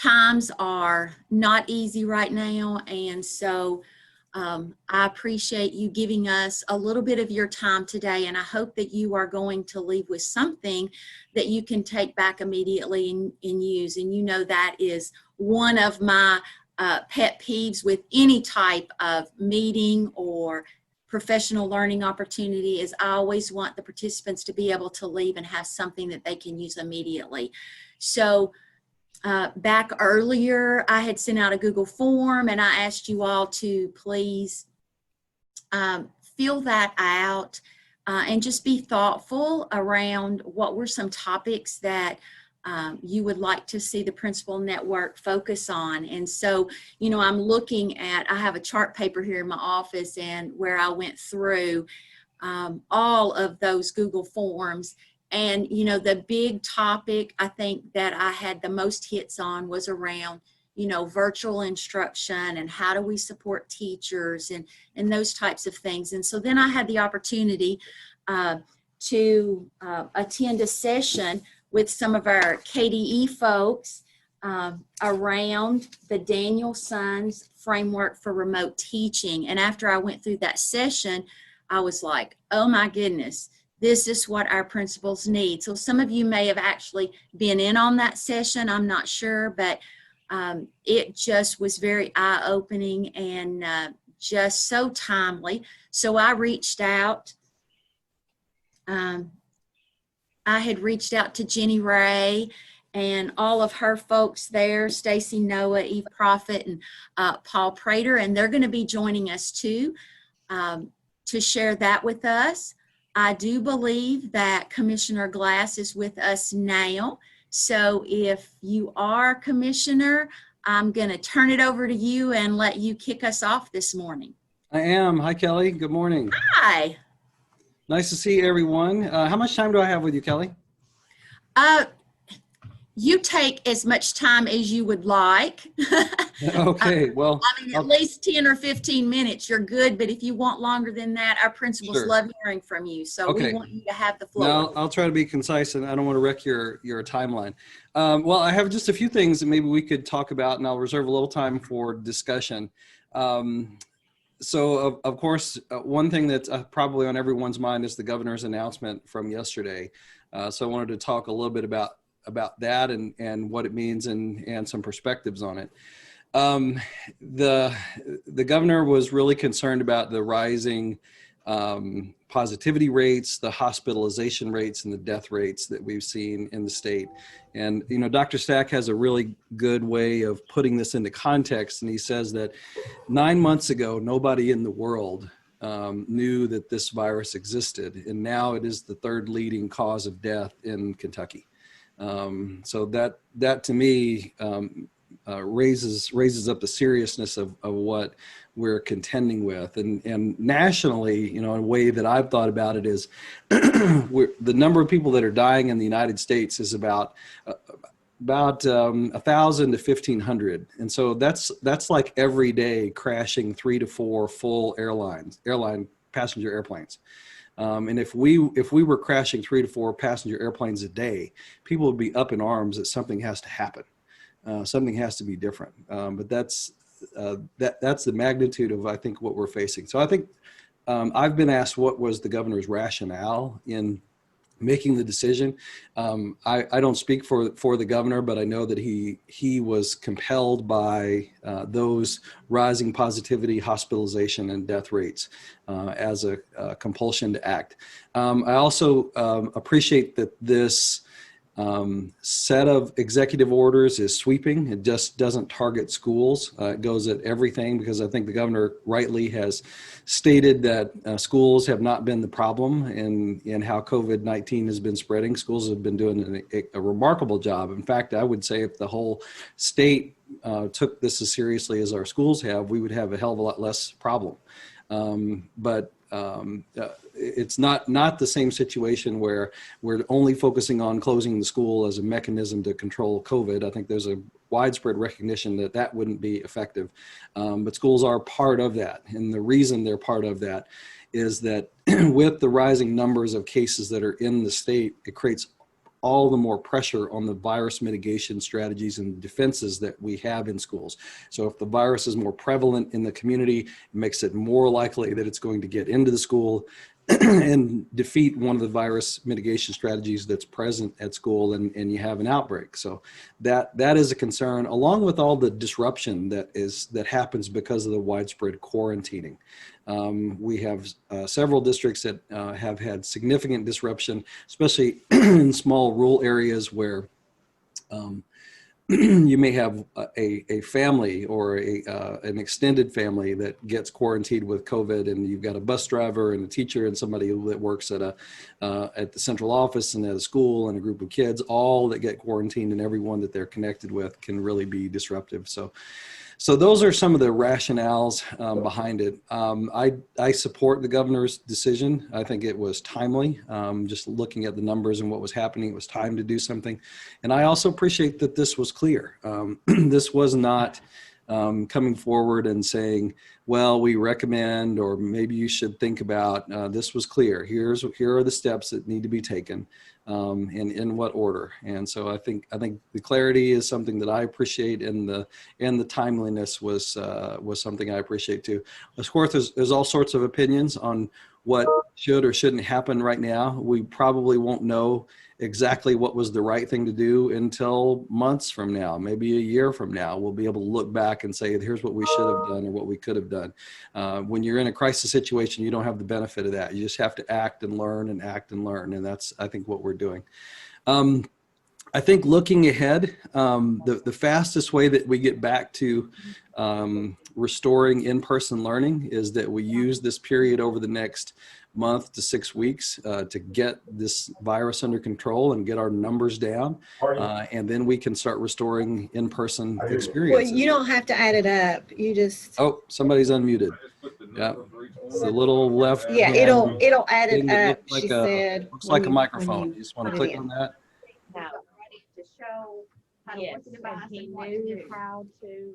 times are not easy right now, and so I appreciate you giving us a little bit of your time today, and I hope that you are going to leave with something that you can take back immediately and use. And you know that is one of my pet peeves with any type of meeting or professional learning opportunity is I always want the participants to be able to leave and have something that they can use immediately. So back earlier, I had sent out a Google form and I asked you all to please fill that out and just be thoughtful around what were some topics that you would like to see the Principal Network focus on. And so, you know, I'm looking at, I have a chart paper here in my office and where I went through all of those Google forms. And, you know, the big topic I think that I had the most hits on was around, you know, virtual instruction and how do we support teachers and those types of things. And so then I had the opportunity to attend a session with some of our KDE folks around the Daniel Sons framework for remote teaching. And after I went through that session, I was like, oh my goodness, this is what our principals need. So some of you may have actually been in on that session, I'm not sure, but it just was very eye-opening and just so timely. So I reached out. I had reached out to Jenny Ray and all of her folks there, Stacy Noah, Eve Prophet, and Paul Prater, and they're going to be joining us too to share that with us. I do believe that Commissioner Glass is with us now. So if you are Commissioner, I'm going to turn it over to you and let you kick us off this morning. I am. Hi, Kelly. Good morning. Hi. Nice to see everyone. How much time do I have with you, Kelly? You take as much time as you would like. Okay, well. I mean, at least 10 or 15 minutes, you're good. But if you want longer than that, our principals love hearing from you. So we want you to have the floor. No, I'll try to be concise and I don't want to wreck your timeline. Well, I have just a few things that maybe we could talk about and I'll reserve a little time for discussion. So of course, one thing that's probably on everyone's mind is the governor's announcement from yesterday. So I wanted to talk a little bit about that and what it means and some perspectives on it. The governor was really concerned about the rising positivity rates, the hospitalization rates, and the death rates that we've seen in the state. And, you know, Dr. Stack has a really good way of putting this into context. And he says that 9 months ago, nobody in the world knew that this virus existed. And now it is the third leading cause of death in Kentucky. So that to me raises up the seriousness of what we're contending with, and nationally, you know, a way that I've thought about it is the number of people that are dying in the United States is about 1,000 to 1,500, and so that's like every day crashing 3 to 4 full airline passenger airplanes. And if we were crashing 3 to 4 passenger airplanes a day, people would be up in arms that something has to happen. Something has to be different. But that's the magnitude of, I think, what we're facing. So I think I've been asked what was the governor's rationale in making the decision. I don't speak for the governor, but I know that he was compelled by those rising positivity, hospitalization, and death rates as a compulsion to act. I also appreciate that this set of executive orders is sweeping. It just doesn't target schools. It goes at everything, because I think the governor rightly has stated that schools have not been the problem in how COVID-19 has been spreading. Schools have been doing a remarkable job. In fact, I would say if the whole state took this as seriously as our schools have, we would have a hell of a lot less problem. But it's not the same situation where we're only focusing on closing the school as a mechanism to control COVID. I think there's a widespread recognition that that wouldn't be effective. But schools are part of that. And the reason they're part of that is that with the rising numbers of cases that are in the state, it creates all the more pressure on the virus mitigation strategies and defenses that we have in schools. So if the virus is more prevalent in the community, it makes it more likely that it's going to get into the school and defeat one of the virus mitigation strategies that's present at school, and you have an outbreak. So that is a concern, along with all the disruption that happens because of the widespread quarantining. We have several districts that have had significant disruption, especially in small rural areas where you may have a family or an extended family that gets quarantined with COVID, and you've got a bus driver and a teacher and somebody that works at the central office and at a school and a group of kids, all that get quarantined, and everyone that they're connected with can really be disruptive. So those are some of the rationales behind it. I support the governor's decision. I think it was timely. Just looking at the numbers and what was happening, it was time to do something. And I also appreciate that this was clear. This was not coming forward and saying, well, we recommend, or maybe you should think about. This was clear. Here are the steps that need to be taken, and in what order. And so I think the clarity is something that I appreciate, and the timeliness was something I appreciate too. Of course, there's all sorts of opinions on what should or shouldn't happen right now. We probably won't know exactly what was the right thing to do until months from now, maybe a year from now. We'll be able to look back and say, here's what we should have done or what we could have done. When you're in a crisis situation, you don't have the benefit of that. You just have to act and learn and act and learn. And that's, I think, what we're doing. I think looking ahead, the fastest way that we get back to restoring in-person learning is that we use this period over the next month to 6 weeks to get this virus under control and get our numbers down. And then we can start restoring in-person experiences. Well, you don't have to add it up. You just. Oh, somebody's unmuted. Yeah, it's the little left. Yeah, hand it'll add thing it that up. looks like She said. looks like a microphone. You just want to click on that. No. To show how to work the device and what to do. How to,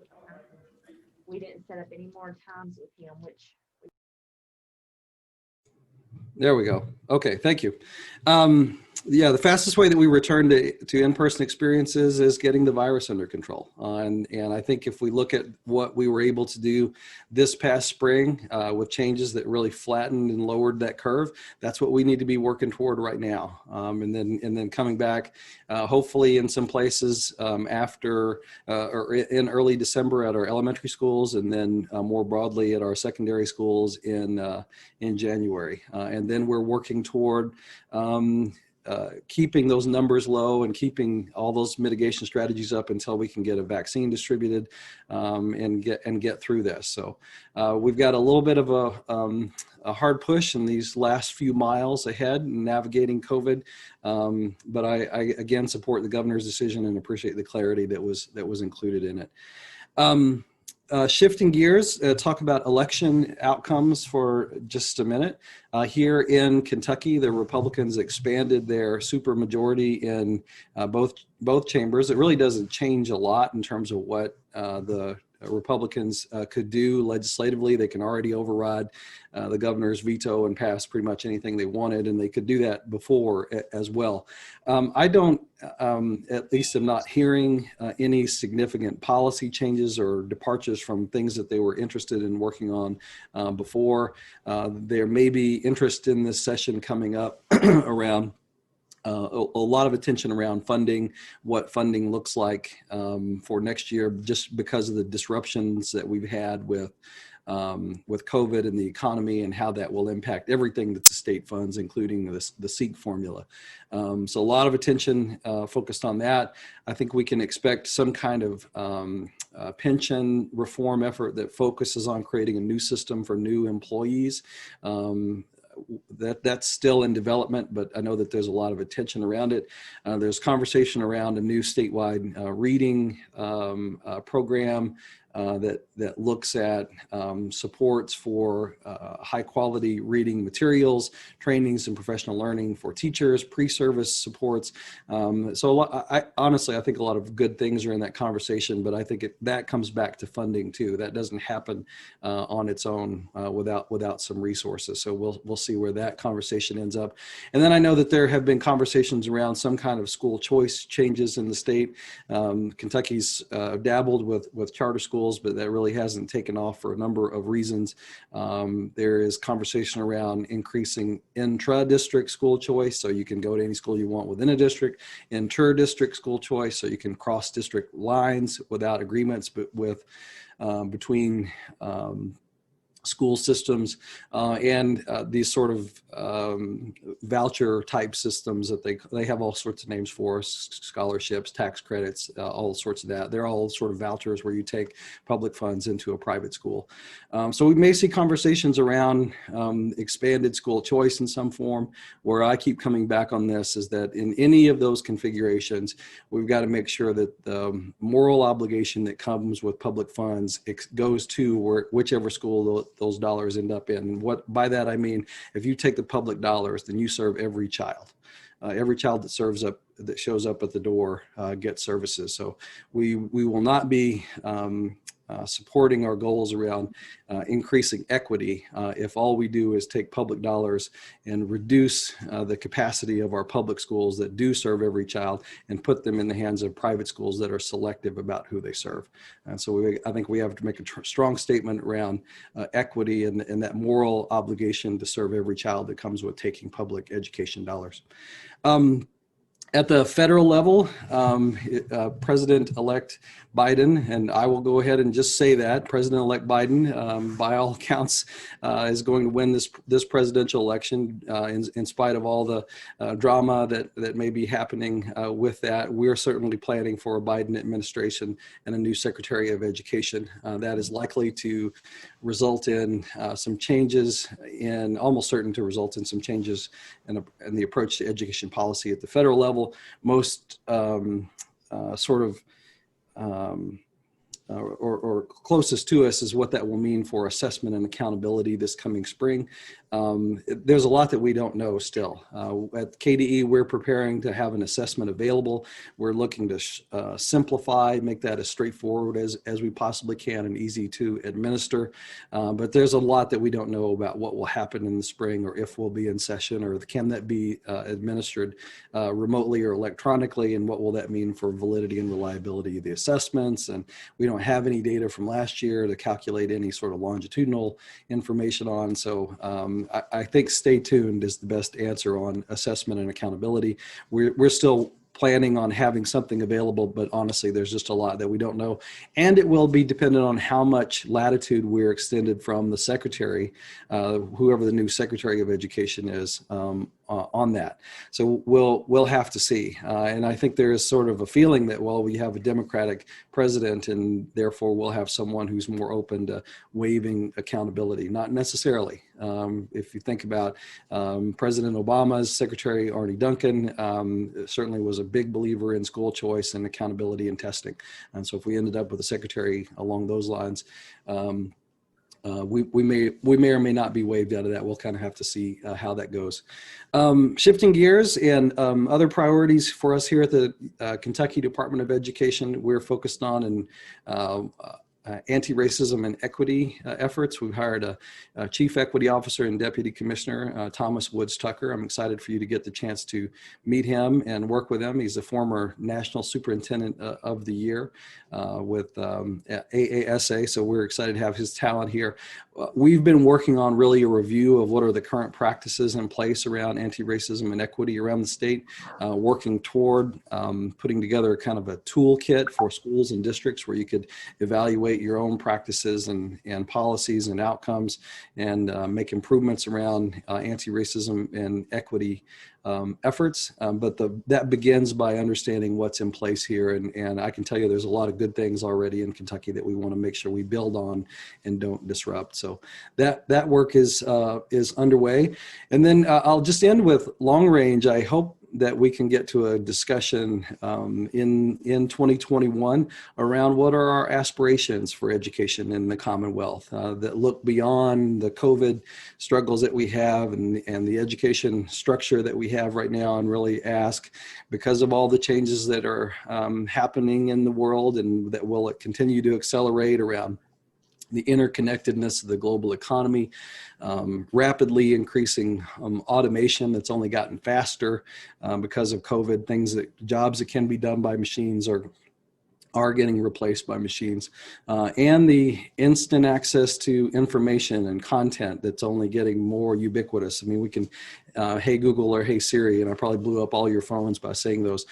we didn't set up any more times with him, which. There we go. Okay, thank you. Yeah, the fastest way that we return to in-person experiences is getting the virus under control. And I think if we look at what we were able to do this past spring with changes that really flattened and lowered that curve, that's what we need to be working toward right now. And then coming back, hopefully in some places after or in early December at our elementary schools, and then more broadly at our secondary schools in January. And then we're working toward keeping those numbers low and keeping all those mitigation strategies up until we can get a vaccine distributed and get through this. So we've got a little bit of a hard push in these last few miles ahead in navigating COVID, but I again support the governor's decision and appreciate the clarity that was included in it. Shifting gears, talk about election outcomes for just a minute. Here in Kentucky, the Republicans expanded their supermajority in both chambers. It really doesn't change a lot in terms of what the Republicans could do legislatively. They can already override the governor's veto and pass pretty much anything they wanted, and they could do that before as well. I don't, at least I'm not hearing any significant policy changes or departures from things that they were interested in working on before. There may be interest in this session coming up around a lot of attention around funding, what funding looks like for next year, just because of the disruptions that we've had with COVID and the economy and how that will impact everything that the state funds, including the SEEK formula. So a lot of attention focused on that. I think we can expect some kind of pension reform effort that focuses on creating a new system for new employees. That's still in development, but I know that there's a lot of attention around it. There's conversation around a new statewide reading program that looks at supports for high quality reading materials, trainings and professional learning for teachers, pre-service supports. Honestly, I think a lot of good things are in that conversation, but I think that comes back to funding too. That doesn't happen on its own without some resources. So we'll see where that conversation ends up. And then I know that there have been conversations around some kind of school choice changes in the state. Kentucky's dabbled with charter schools, but that really hasn't taken off for a number of reasons. There is conversation around increasing intra-district school choice, so you can go to any school you want within a district, inter-district school choice, so you can cross district lines without agreements, but between school systems and these sort of voucher type systems that they have all sorts of names for, scholarships, tax credits, all sorts of that. They're all sort of vouchers where you take public funds into a private school. So we may see conversations around expanded school choice in some form. Where I keep coming back on this is that in any of those configurations, we've got to make sure that the moral obligation that comes with public funds goes to whichever school those dollars end up in. What by that I mean, if you take the public dollars, then you serve every child. Every child that shows up at the door gets services. So we will not be supporting our goals around increasing equity if all we do is take public dollars and reduce the capacity of our public schools that do serve every child and put them in the hands of private schools that are selective about who they serve. And so I think we have to make a strong statement around equity and that moral obligation to serve every child that comes with taking public education dollars. At the federal level, President-elect Biden, and I will go ahead and just say that President-elect Biden, by all accounts, is going to win this presidential election in spite of all the drama that may be happening with that. We're certainly planning for a Biden administration and a new Secretary of Education. That is likely to result in some changes, almost certain to result in some changes in the approach to education policy at the federal level. Most or closest to us is what that will mean for assessment and accountability this coming spring. There's a lot that we don't know still. At KDE, we're preparing to have an assessment available. We're looking to simplify, make that as straightforward as we possibly can and easy to administer. But there's a lot that we don't know about what will happen in the spring, or if we'll be in session, or can that be administered remotely or electronically, and what will that mean for validity and reliability of the assessments. And we don't have any data from last year to calculate any sort of longitudinal information on. So I think stay tuned is the best answer on assessment and accountability. We're still planning on having something available, but honestly, there's just a lot that we don't know. And it will be dependent on how much latitude we're extended from the secretary, whoever the new Secretary of Education is, on that. So we'll have to see. And I think there is sort of a feeling that, well, we have a Democratic president and therefore we'll have someone who's more open to waiving accountability. Not necessarily. If you think about President Obama's Secretary Arne Duncan, certainly was a big believer in school choice and accountability and testing. And so if we ended up with a secretary along those lines, we may or may not be waived out of that. We'll kind of have to see how that goes. Shifting gears and other priorities for us here at the Kentucky Department of Education, we're focused on and anti-racism and equity efforts. We've hired a chief equity officer and deputy commissioner, Thomas Woods Tucker. I'm excited for you to get the chance to meet him and work with him. He's a former national superintendent of the year with AASA, so we're excited to have his talent here. We've been working on really a review of what are the current practices in place around anti-racism and equity around the state, working toward putting together kind of a toolkit for schools and districts where you could evaluate your own practices and policies and outcomes and make improvements around anti-racism and equity efforts. But that begins by understanding what's in place here. And I can tell you there's a lot of good things already in Kentucky that we want to make sure we build on and don't disrupt. So that work is underway. And then I'll just end with long range. I hope that we can get to a discussion in 2021 around what are our aspirations for education in the Commonwealth that look beyond the COVID struggles that we have and the education structure that we have right now, and really ask, because of all the changes that are happening in the world and that will continue to accelerate around the interconnectedness of the global economy, rapidly increasing automation that's only gotten faster because of COVID. Jobs that can be done by machines are getting replaced by machines, and the instant access to information and content that's only getting more ubiquitous. I mean, we can, hey Google or hey Siri, and I probably blew up all your phones by saying those,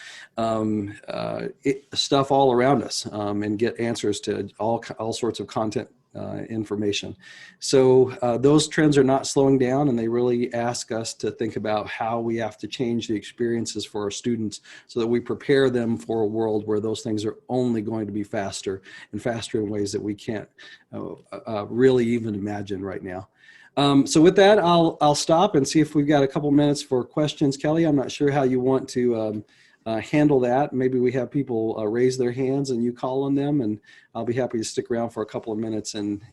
stuff all around us, and get answers to all sorts of content information. So those trends are not slowing down, and they really ask us to think about how we have to change the experiences for our students so that we prepare them for a world where those things are only going to be faster and faster in ways that we can't really even imagine right now. So with that, I'll stop and see if we've got a couple minutes for questions. Kelly, I'm not sure how you want to handle that. Maybe we have people raise their hands and you call on them, and I'll be happy to stick around for a couple of minutes and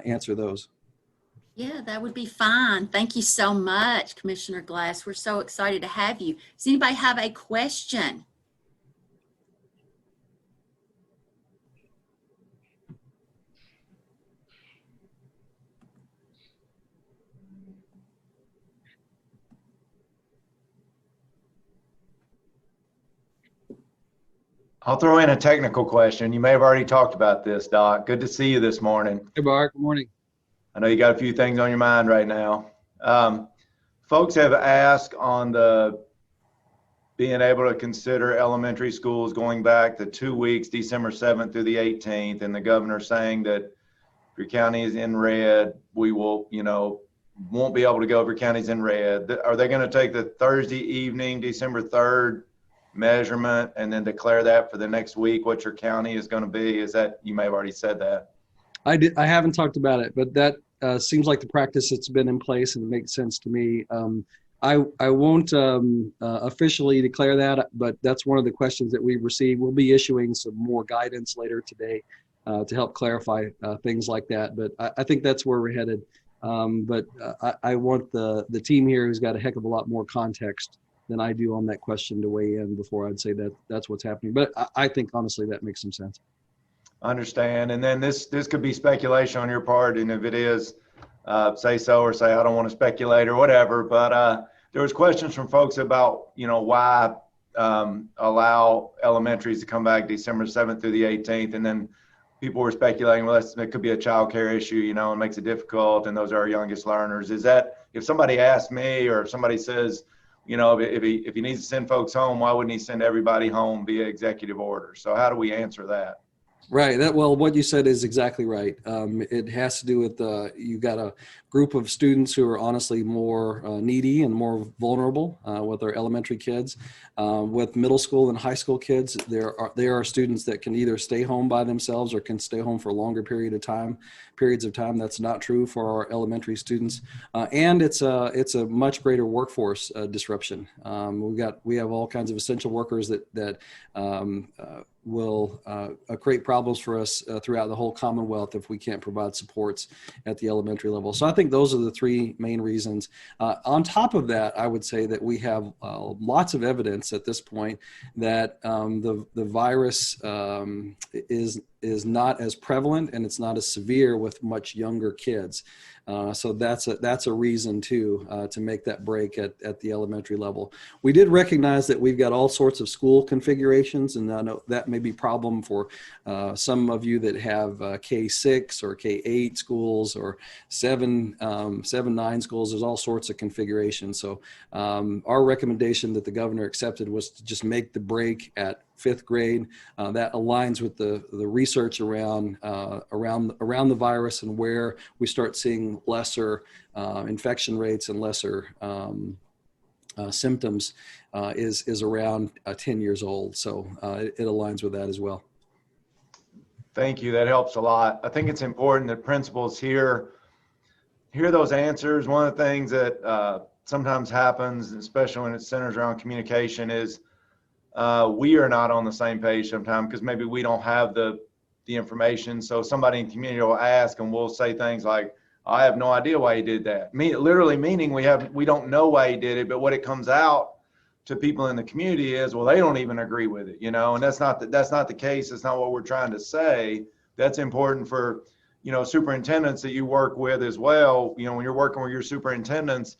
answer those. Yeah, that would be fine. Thank you so much, Commissioner Glass. We're so excited to have you. Does anybody have a question? I'll throw in a technical question. You may have already talked about this, Doc. Good to see you this morning. Hey, Bart. Good morning. I know you got a few things on your mind right now. Folks have asked on the being able to consider elementary schools going back the 2 weeks, December 7th through the 18th, and the governor saying that if your county is in red, we will, won't be able to go if your county's in red. Are they going to take the Thursday evening, December 3rd, measurement and then declare that for the next week what your county is going to be? Is that, you may have already said that. I haven't talked about it, but that seems like the practice that's been in place, and it makes sense to me. I won't officially declare that, but that's one of the questions that we've received. We'll be issuing some more guidance later today to help clarify things like that. But I think that's where we're headed. But I want the team here, who's got a heck of a lot more context than I do on that question, to weigh in before I'd say that that's what's happening. But I think honestly that makes some sense. Understand. And then this could be speculation on your part, and if it is, say so, or say I don't want to speculate or whatever. But there was questions from folks about why allow elementaries to come back December 7th through the 18th, and then people were speculating, well, it could be a child care issue, and makes it difficult, and those are our youngest learners. Is that, if somebody asks me, or if somebody says, if he needs to send folks home, why wouldn't he send everybody home via executive order? So how do we answer that? Right. Well, what you said is exactly right. It has to do with you've got a group of students who are honestly more needy and more vulnerable with our elementary kids. With middle school and high school kids, there are students that can either stay home by themselves or can stay home for a longer periods of time. That's not true for our elementary students, and it's a much greater workforce disruption. We have all kinds of essential workers that will create problems for us throughout the whole Commonwealth if we can't provide supports at the elementary level. So I think those are the three main reasons. On top of that, I would say that we have lots of evidence at this point that the virus is not as prevalent and it's not as severe with much younger kids. So that's a reason too to make that break at the elementary level. We did recognize that we've got all sorts of school configurations, and I know that may be a problem for some of you that have K6 or K8 schools or 7-9 schools. There's all sorts of configurations. So our recommendation that the governor accepted was to just make the break at 5th grade. That aligns with the research around the virus, and where we start seeing lesser infection rates and lesser symptoms is around 10 years old. So it aligns with that as well. Thank you. That helps a lot. I think it's important that principals hear those answers. One of the things that sometimes happens, especially when it centers around communication, is we are not on the same page sometimes because maybe we don't have the information. So somebody in the community will ask, and we'll say things like, I have no idea why he did that. Literally meaning we don't know why he did it, but what it comes out to people in the community is, well, they don't even agree with it, you know, and that's not the case. It's not what we're trying to say. That's important for, you know, superintendents that you work with as well. You know, when you're working with your superintendents,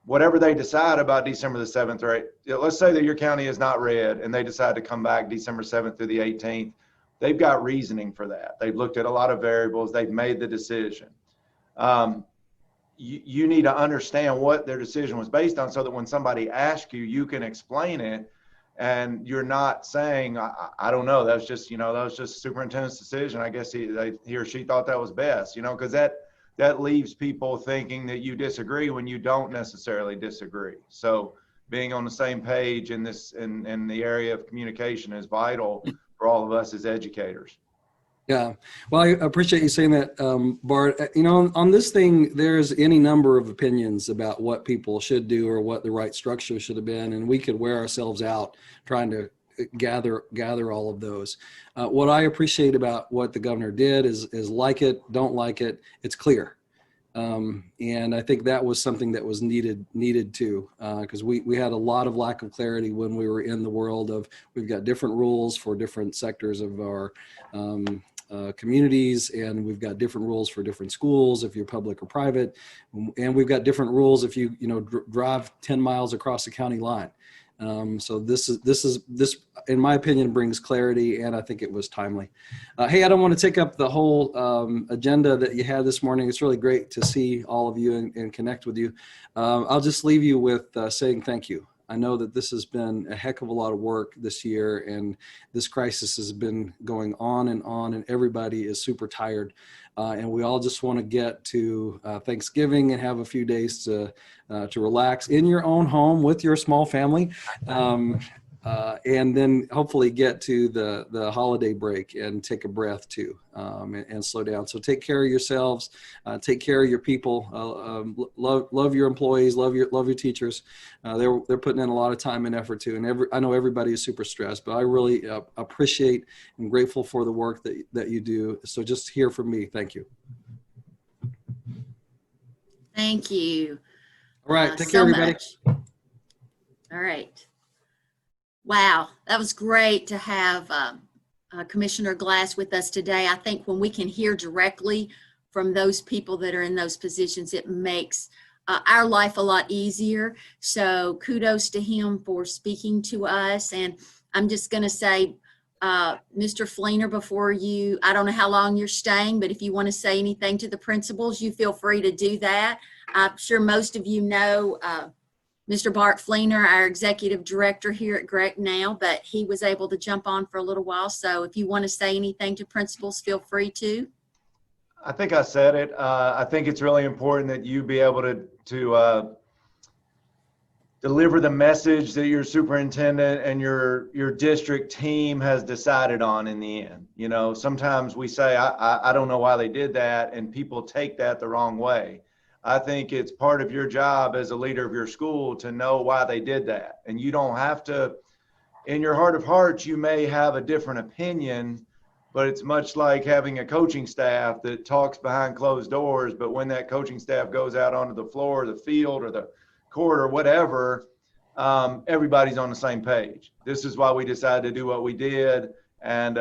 whatever they decide about December the 7th or 8th, let's say that your county is not red and they decide to come back December 7th through the 18th. They've got reasoning for that. They've looked at a lot of variables. They've made the decision. You need to understand what their decision was based on so that when somebody asks you, you can explain it and you're not saying, I don't know, that's just, you know, that was just superintendent's decision. I guess he or she thought that was best, you know, because that leaves people thinking that you disagree when you don't necessarily disagree. So being on the same page in the area of communication is vital for all of us as educators. Yeah, well, I appreciate you saying that, Bart. You know, on this thing, there's any number of opinions about what people should do or what the right structure should have been, and we could wear ourselves out trying to gather all of those. What I appreciate about what the governor did is like it, don't like it, it's clear. And I think that was something that was needed too, because we had a lot of lack of clarity when we were in the world of, we've got different rules for different sectors of our communities, and we've got different rules for different schools if you're public or private, and we've got different rules if you drive 10 miles across the county line. So this in my opinion brings clarity, and I think it was timely. Hey, I don't want to take up the whole agenda that you had this morning. It's really great to see all of you and connect with you. I'll just leave you with saying thank you. I know that this has been a heck of a lot of work this year, and this crisis has been going on, and everybody is super tired. And we all just want to get to Thanksgiving and have a few days to relax in your own home with your small family. And then hopefully get to the holiday break and take a breath too, and slow down. So take care of yourselves, take care of your people, love your employees, love your teachers. They're putting in a lot of time and effort too. And I know everybody is super stressed, but I really appreciate and grateful for the work that you do. So just hear from me. Thank you. Thank you. All right. Take care, everybody. Much. All right. Wow, that was great to have Commissioner Glass with us today. I think when we can hear directly from those people that are in those positions, it makes our life a lot easier. So kudos to him for speaking to us. And I'm just going to say, Mr. Fleener, before I don't know how long you're staying, but if you want to say anything to the principals, you feel free to do that. I'm sure most of you know Mr. Bart Fleener, our executive director here at Greg now, but he was able to jump on for a little while. So if you want to say anything to principals, feel free to. I think I said it. I think it's really important that you be able to deliver the message that your superintendent and your district team has decided on in the end. You know, sometimes we say, I don't know why they did that, and people take that the wrong way. I think it's part of your job as a leader of your school to know why they did that. And you don't have to, in your heart of hearts, you may have a different opinion, but it's much like having a coaching staff that talks behind closed doors. But when that coaching staff goes out onto the floor, or the field, or the court, or whatever, everybody's on the same page. This is why we decided to do what we did, and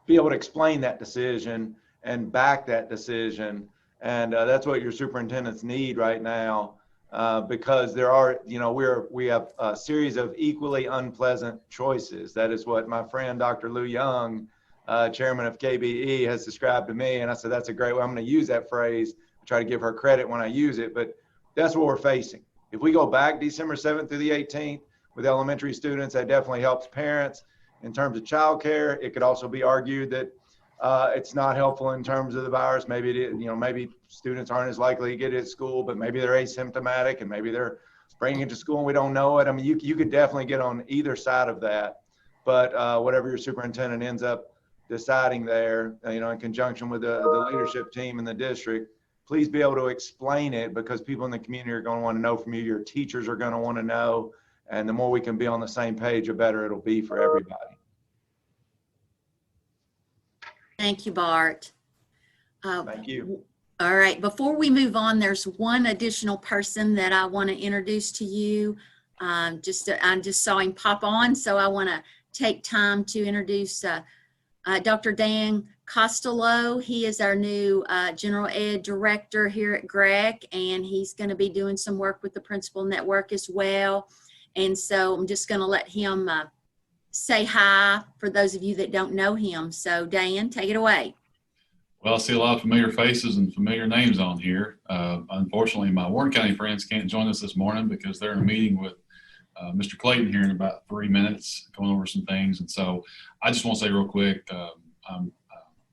be able to explain that decision and back that decision. And that's what your superintendents need right now, because there are, we have a series of equally unpleasant choices. That is what my friend, Dr. Lou Young, chairman of KBE, has described to me. And I said, that's a great way. I'm going to use that phrase. I try to give her credit when I use it, but that's what we're facing. If we go back December 7th through the 18th with elementary students, that definitely helps parents in terms of childcare. It could also be argued that it's not helpful in terms of the virus. Maybe maybe students aren't as likely to get it at school, but maybe they're asymptomatic and maybe they're bringing it to school and we don't know it. I mean, you could definitely get on either side of that. But whatever your superintendent ends up deciding there, in conjunction with the leadership team in the district, please be able to explain it, because people in the community are going to want to know from you. Your teachers are going to want to know. And the more we can be on the same page, the better it'll be for everybody. Thank you, Bart. Thank you. All right, before we move on, there's one additional person that I want to introduce to you. I just saw him pop on, so I want to take time to introduce Dr. Dan Costello. He is our new General Ed Director here at GREC, and he's going to be doing some work with the Principal Network as well. And so I'm just going to let him say hi for those of you that don't know him. So Dan, take it away. Well, I see a lot of familiar faces and familiar names on here. Unfortunately, my Warren County friends can't join us this morning because they're in a meeting with Mr. Clayton here in about 3 minutes, going over some things. And so I just want to say real quick, I'm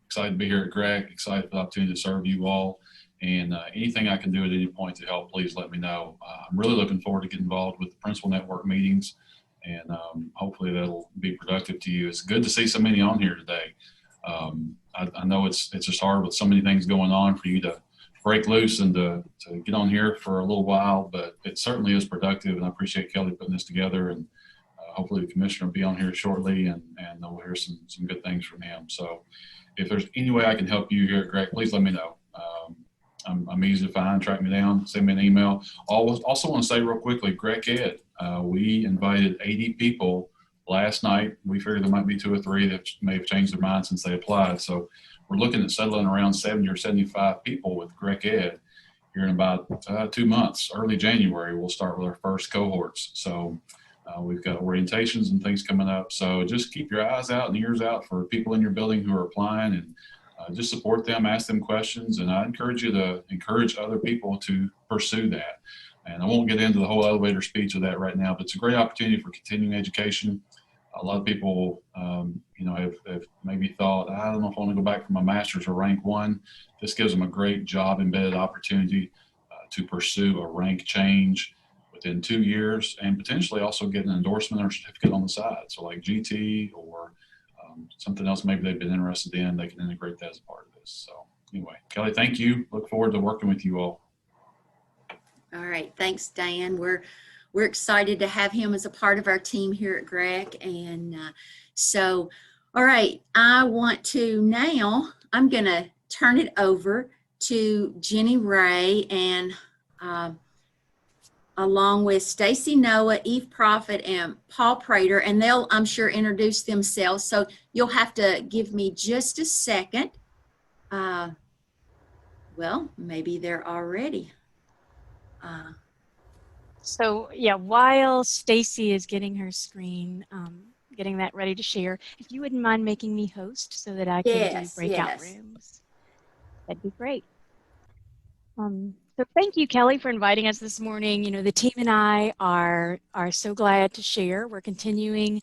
excited to be here at GREC, excited for the opportunity to serve you all. And anything I can do at any point to help, please let me know. I'm really looking forward to getting involved with the Principal Network meetings, and hopefully that'll be productive to you. It's good to see so many on here today. I know it's just hard with so many things going on for you to break loose and to get on here for a little while, but it certainly is productive, and I appreciate Kelly putting this together, and hopefully the commissioner will be on here shortly, and we'll hear some good things from him. So if there's any way I can help you here at GREC, please let me know. I'm easy to find. Track me down, send me an email. Also want to say real quickly, GREC Ed, we invited 80 people last night. We figured there might be 2 or 3 that may have changed their mind since they applied. So we're looking at settling around 70 or 75 people with GREC Ed here in about 2 months. Early January, we'll start with our first cohorts. So we've got orientations and things coming up. So just keep your eyes out and ears out for people in your building who are applying, and just support them, ask them questions. And I encourage you to encourage other people to pursue that. And I won't get into the whole elevator speech of that right now, but it's a great opportunity for continuing education. A lot of people, have maybe thought, I don't know if I want to go back for my master's or rank 1. This gives them a great job embedded opportunity to pursue a rank change within 2 years, and potentially also get an endorsement or certificate on the side. So like GT or something else maybe they've been interested in, they can integrate that as a part of this. So anyway, Kelly, thank you. Look forward to working with you all. All right, thanks, Dan. We're excited to have him as a part of our team here at GREC. And so, all right, I'm going to turn it over to Jenny Ray, and along with Stacy Noah, Eve Prophet, and Paul Prater, and they'll, I'm sure, introduce themselves. So you'll have to give me just a second. Well, maybe they're already. So yeah, while Stacy is getting her screen, getting that ready to share, if you wouldn't mind making me host so that I can do breakout rooms, that'd be great. So thank you, Kelly, for inviting us this morning. You know, the team and I are so glad to share. We're continuing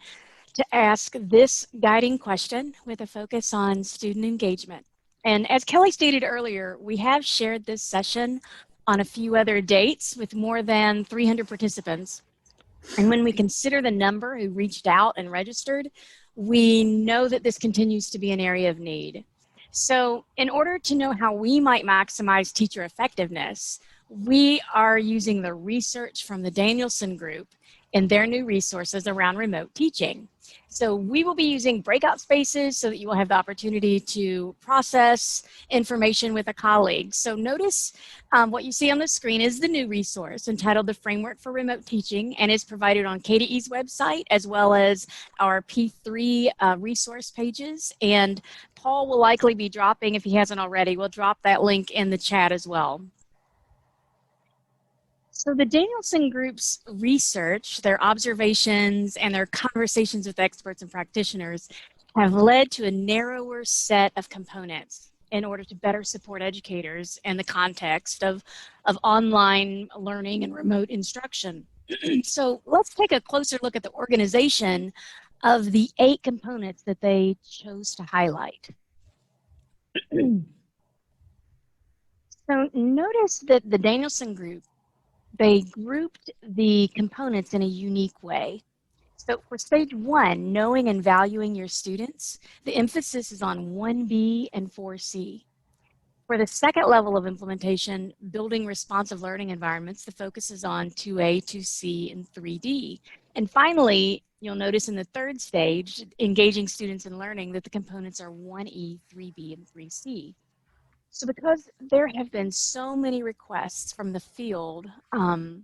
to ask this guiding question with a focus on student engagement. And as Kelly stated earlier, we have shared this session on a few other dates with more than 300 participants. And when we consider the number who reached out and registered, we know that this continues to be an area of need. So in order to know how we might maximize teacher effectiveness, we are using the research from the Danielson Group in their new resources around remote teaching. So we will be using breakout spaces so that you will have the opportunity to process information with a colleague. So notice what you see on the screen is the new resource entitled The Framework for Remote Teaching, and is provided on KDE's website as well as our P3 resource pages. And Paul will likely be dropping, if he hasn't already, we'll drop that link in the chat as well. So the Danielson Group's research, their observations, and their conversations with experts and practitioners have led to a narrower set of components in order to better support educators in the context of online learning and remote instruction. So let's take a closer look at the organization of the 8 components that they chose to highlight. So notice that the Danielson Group, they grouped the components in a unique way. So for stage 1, knowing and valuing your students, the emphasis is on 1B and 4C. For the second level of implementation, building responsive learning environments, the focus is on 2A, 2C, and 3D. And finally, you'll notice in the third stage, engaging students in learning, that the components are 1E, 3B, and 3C. So because there have been so many requests from the field,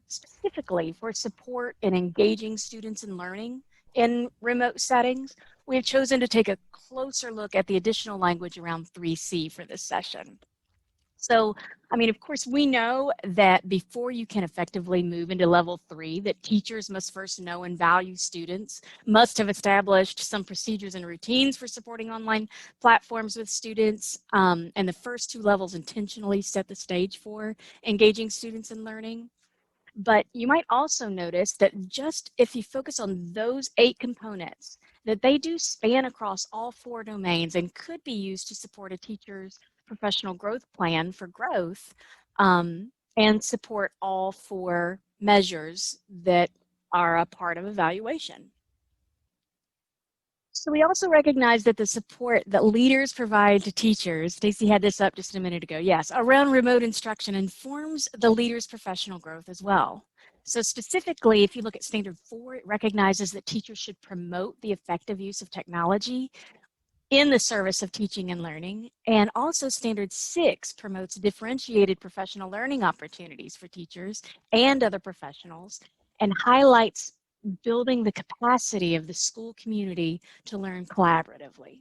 specifically for support in engaging students in learning in remote settings, we have chosen to take a closer look at the additional language around 3C for this session. So, I mean, of course, we know that before you can effectively move into level 3, that teachers must first know and value students, must have established some procedures and routines for supporting online platforms with students, and the first 2 levels intentionally set the stage for engaging students in learning. But you might also notice that just if you focus on those 8 components, that they do span across all 4 domains and could be used to support a teacher's professional growth plan for growth, and support all 4 measures that are a part of evaluation. So we also recognize that the support that leaders provide to teachers, Stacy had this up just a minute ago, yes, around remote instruction informs the leader's professional growth as well. So specifically, if you look at Standard 4, it recognizes that teachers should promote the effective use of technology in the service of teaching and learning. And also Standard 6 promotes differentiated professional learning opportunities for teachers and other professionals and highlights building the capacity of the school community to learn collaboratively.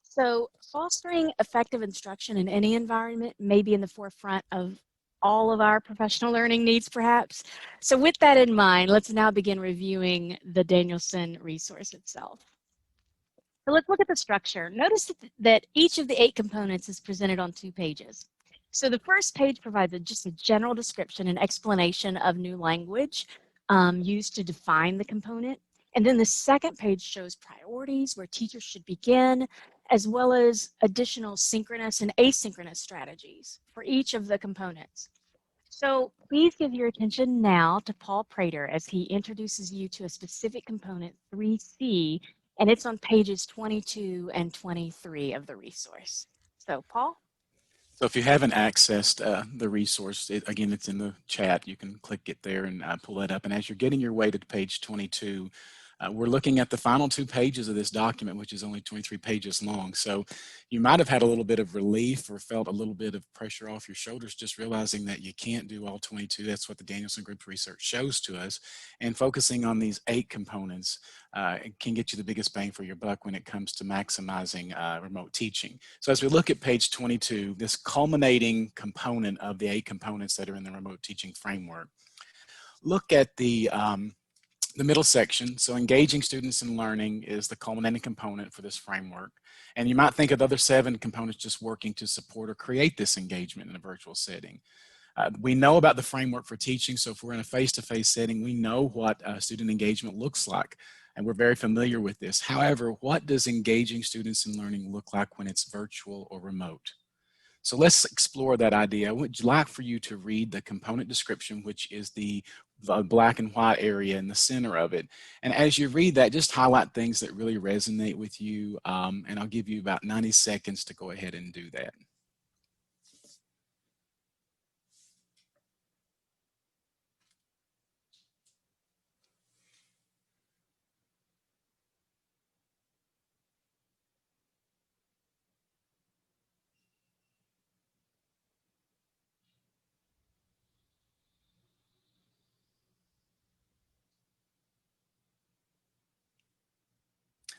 So fostering effective instruction in any environment may be in the forefront of all of our professional learning needs, perhaps. So with that in mind, let's now begin reviewing the Danielson resource itself. So let's look at the structure. Notice that each of the 8 components is presented on 2 pages. So the first page provides just a general description and explanation of new language used to define the component. And then the second page shows priorities, where teachers should begin, as well as additional synchronous and asynchronous strategies for each of the components. So please give your attention now to Paul Prater as he introduces you to a specific component, 3C, and it's on pages 22 and 23 of the resource. So Paul? So if you haven't accessed the resource, again, it's in the chat. You can click it there and pull it up. And as you're getting your way to page 22, we're looking at the final 2 pages of this document, which is only 23 pages long. So you might have had a little bit of relief or felt a little bit of pressure off your shoulders, just realizing that you can't do all 22. That's what the Danielson Group research shows to us. And focusing on these 8 components can get you the biggest bang for your buck when it comes to maximizing remote teaching. So as we look at page 22, this culminating component of the 8 components that are in the remote teaching framework, look at the middle section. So engaging students in learning is the culminating component for this framework. And you might think of the other 7 components just working to support or create this engagement in a virtual setting. We know about the framework for teaching. So if we're in a face-to-face setting, we know what student engagement looks like. And we're very familiar with this. However, what does engaging students in learning look like when it's virtual or remote? So let's explore that idea. I would like for you to read the component description, which is the black and white area in the center of it. And as you read that, just highlight things that really resonate with you. And I'll give you about 90 seconds to go ahead and do that.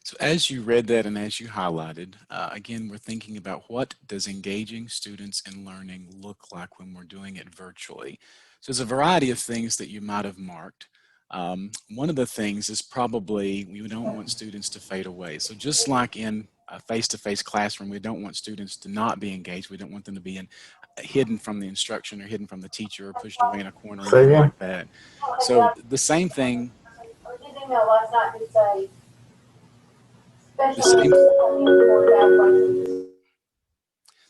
So as you read that and as you highlighted, again, we're thinking about what does engaging students in learning look like when we're doing it virtually. So there's a variety of things that you might have marked. One of the things is probably we don't want students to fade away. So just like in a face-to-face classroom, we don't want students to not be engaged. We don't want them to be hidden from the instruction or hidden from the teacher or pushed away in a corner or anything like that. So the same thing.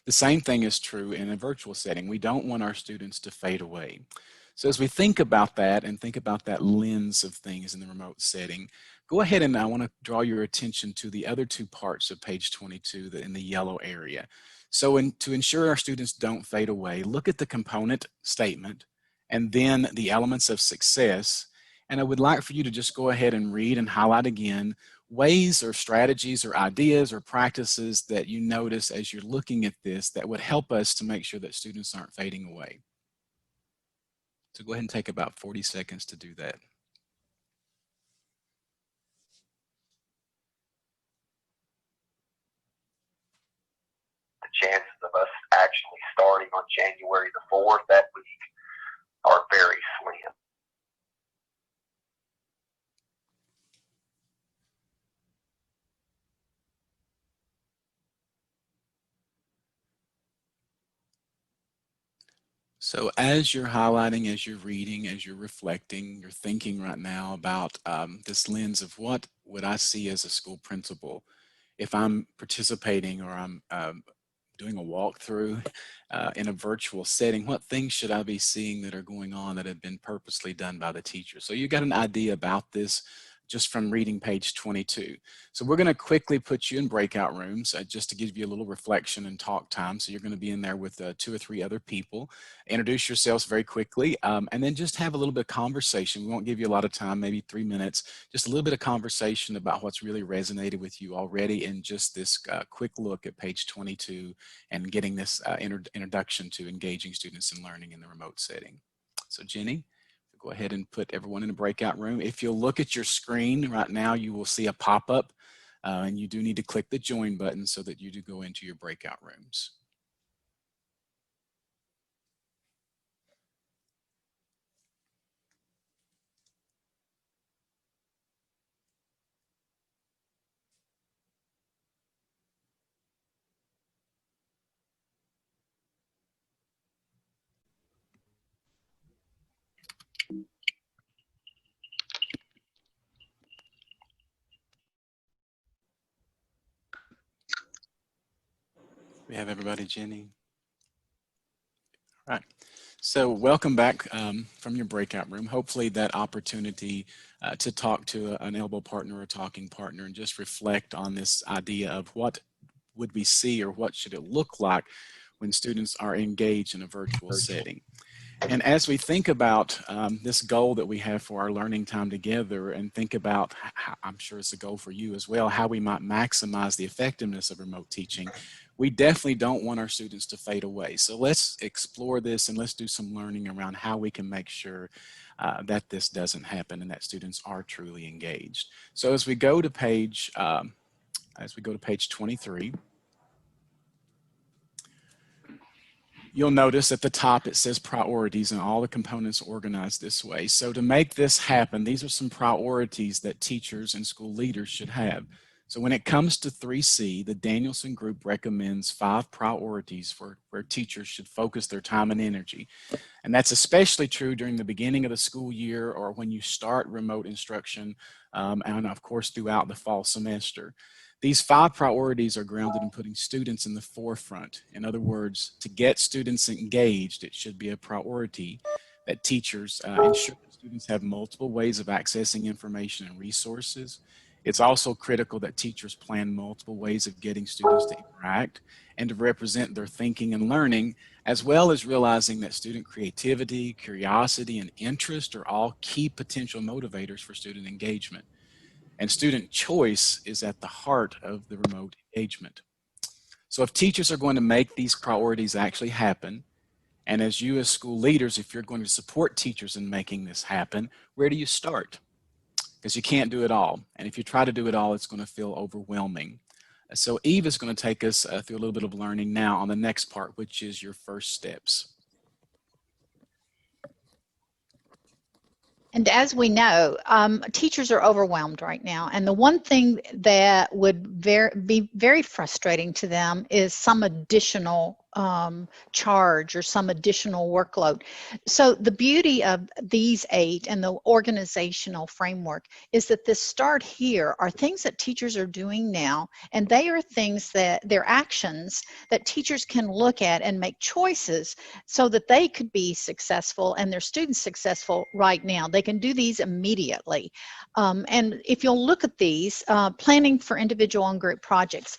The same thing is true in a virtual setting. We don't want our students to fade away. So as we think about that and think about that lens of things in the remote setting, go ahead and I want to draw your attention to the other two parts of page 22 in the yellow area. So to ensure our students don't fade away, look at the component statement and then the elements of success. And I would like for you to just go ahead and read and highlight again ways or strategies or ideas or practices that you notice as you're looking at this that would help us to make sure that students aren't fading away. So go ahead and take about 40 seconds to do that. Chances of us actually starting on January the 4th that week are very slim. So as you're highlighting, as you're reading, as you're reflecting, you're thinking right now about this lens of what would I see as a school principal if I'm participating or I'm doing a walkthrough in a virtual setting, what things should I be seeing that are going on that have been purposely done by the teacher? So you got an idea about this just from reading page 22. So we're going to quickly put you in breakout rooms just to give you a little reflection and talk time. So you're going to be in there with 2 or 3 other people. Introduce yourselves very quickly and then just have a little bit of conversation. We won't give you a lot of time, maybe 3 minutes, just a little bit of conversation about what's really resonated with you already in just this quick look at page 22 and getting this introduction to engaging students in learning in the remote setting. So Jenny, go ahead and put everyone in a breakout room. If you'll look at your screen right now, you will see a pop-up and you do need to click the join button so that you do go into your breakout rooms. We have everybody, Jenny. All right. So welcome back from your breakout room. Hopefully that opportunity to talk to an elbow partner or a talking partner and just reflect on this idea of what would we see or what should it look like when students are engaged in a virtual setting. And as we think about this goal that we have for our learning time together and think about, how, I'm sure it's a goal for you as well, how we might maximize the effectiveness of remote teaching, we definitely don't want our students to fade away. So let's explore this and let's do some learning around how we can make sure that this doesn't happen and that students are truly engaged. So as we go to page 23, you'll notice at the top it says priorities and all the components are organized this way. So to make this happen, these are some priorities that teachers and school leaders should have. So when it comes to 3C, the Danielson Group recommends 5 priorities for where teachers should focus their time and energy. And that's especially true during the beginning of the school year or when you start remote instruction and of course throughout the fall semester. These 5 priorities are grounded in putting students in the forefront. In other words, to get students engaged, it should be a priority that teachers ensure that students have multiple ways of accessing information and resources. It's also critical that teachers plan multiple ways of getting students to interact and to represent their thinking and learning, as well as realizing that student creativity, curiosity, and interest are all key potential motivators for student engagement. And student choice is at the heart of the remote engagement. So if teachers are going to make these priorities actually happen, and as you as school leaders, if you're going to support teachers in making this happen, where do you start? Because you can't do it all. And if you try to do it all, it's going to feel overwhelming. So Eve is going to take us through a little bit of learning now on the next part, which is your first steps. And as we know, teachers are overwhelmed right now. And the one thing that would be very frustrating to them is some additional charge or some additional workload. So the beauty of these 8 and the organizational framework is that this start here are things that teachers are doing now, and they are things that they're actions that teachers can look at and make choices so that they could be successful and their students successful right now. They can do these immediately. And if you'll look at these, planning for individual and group projects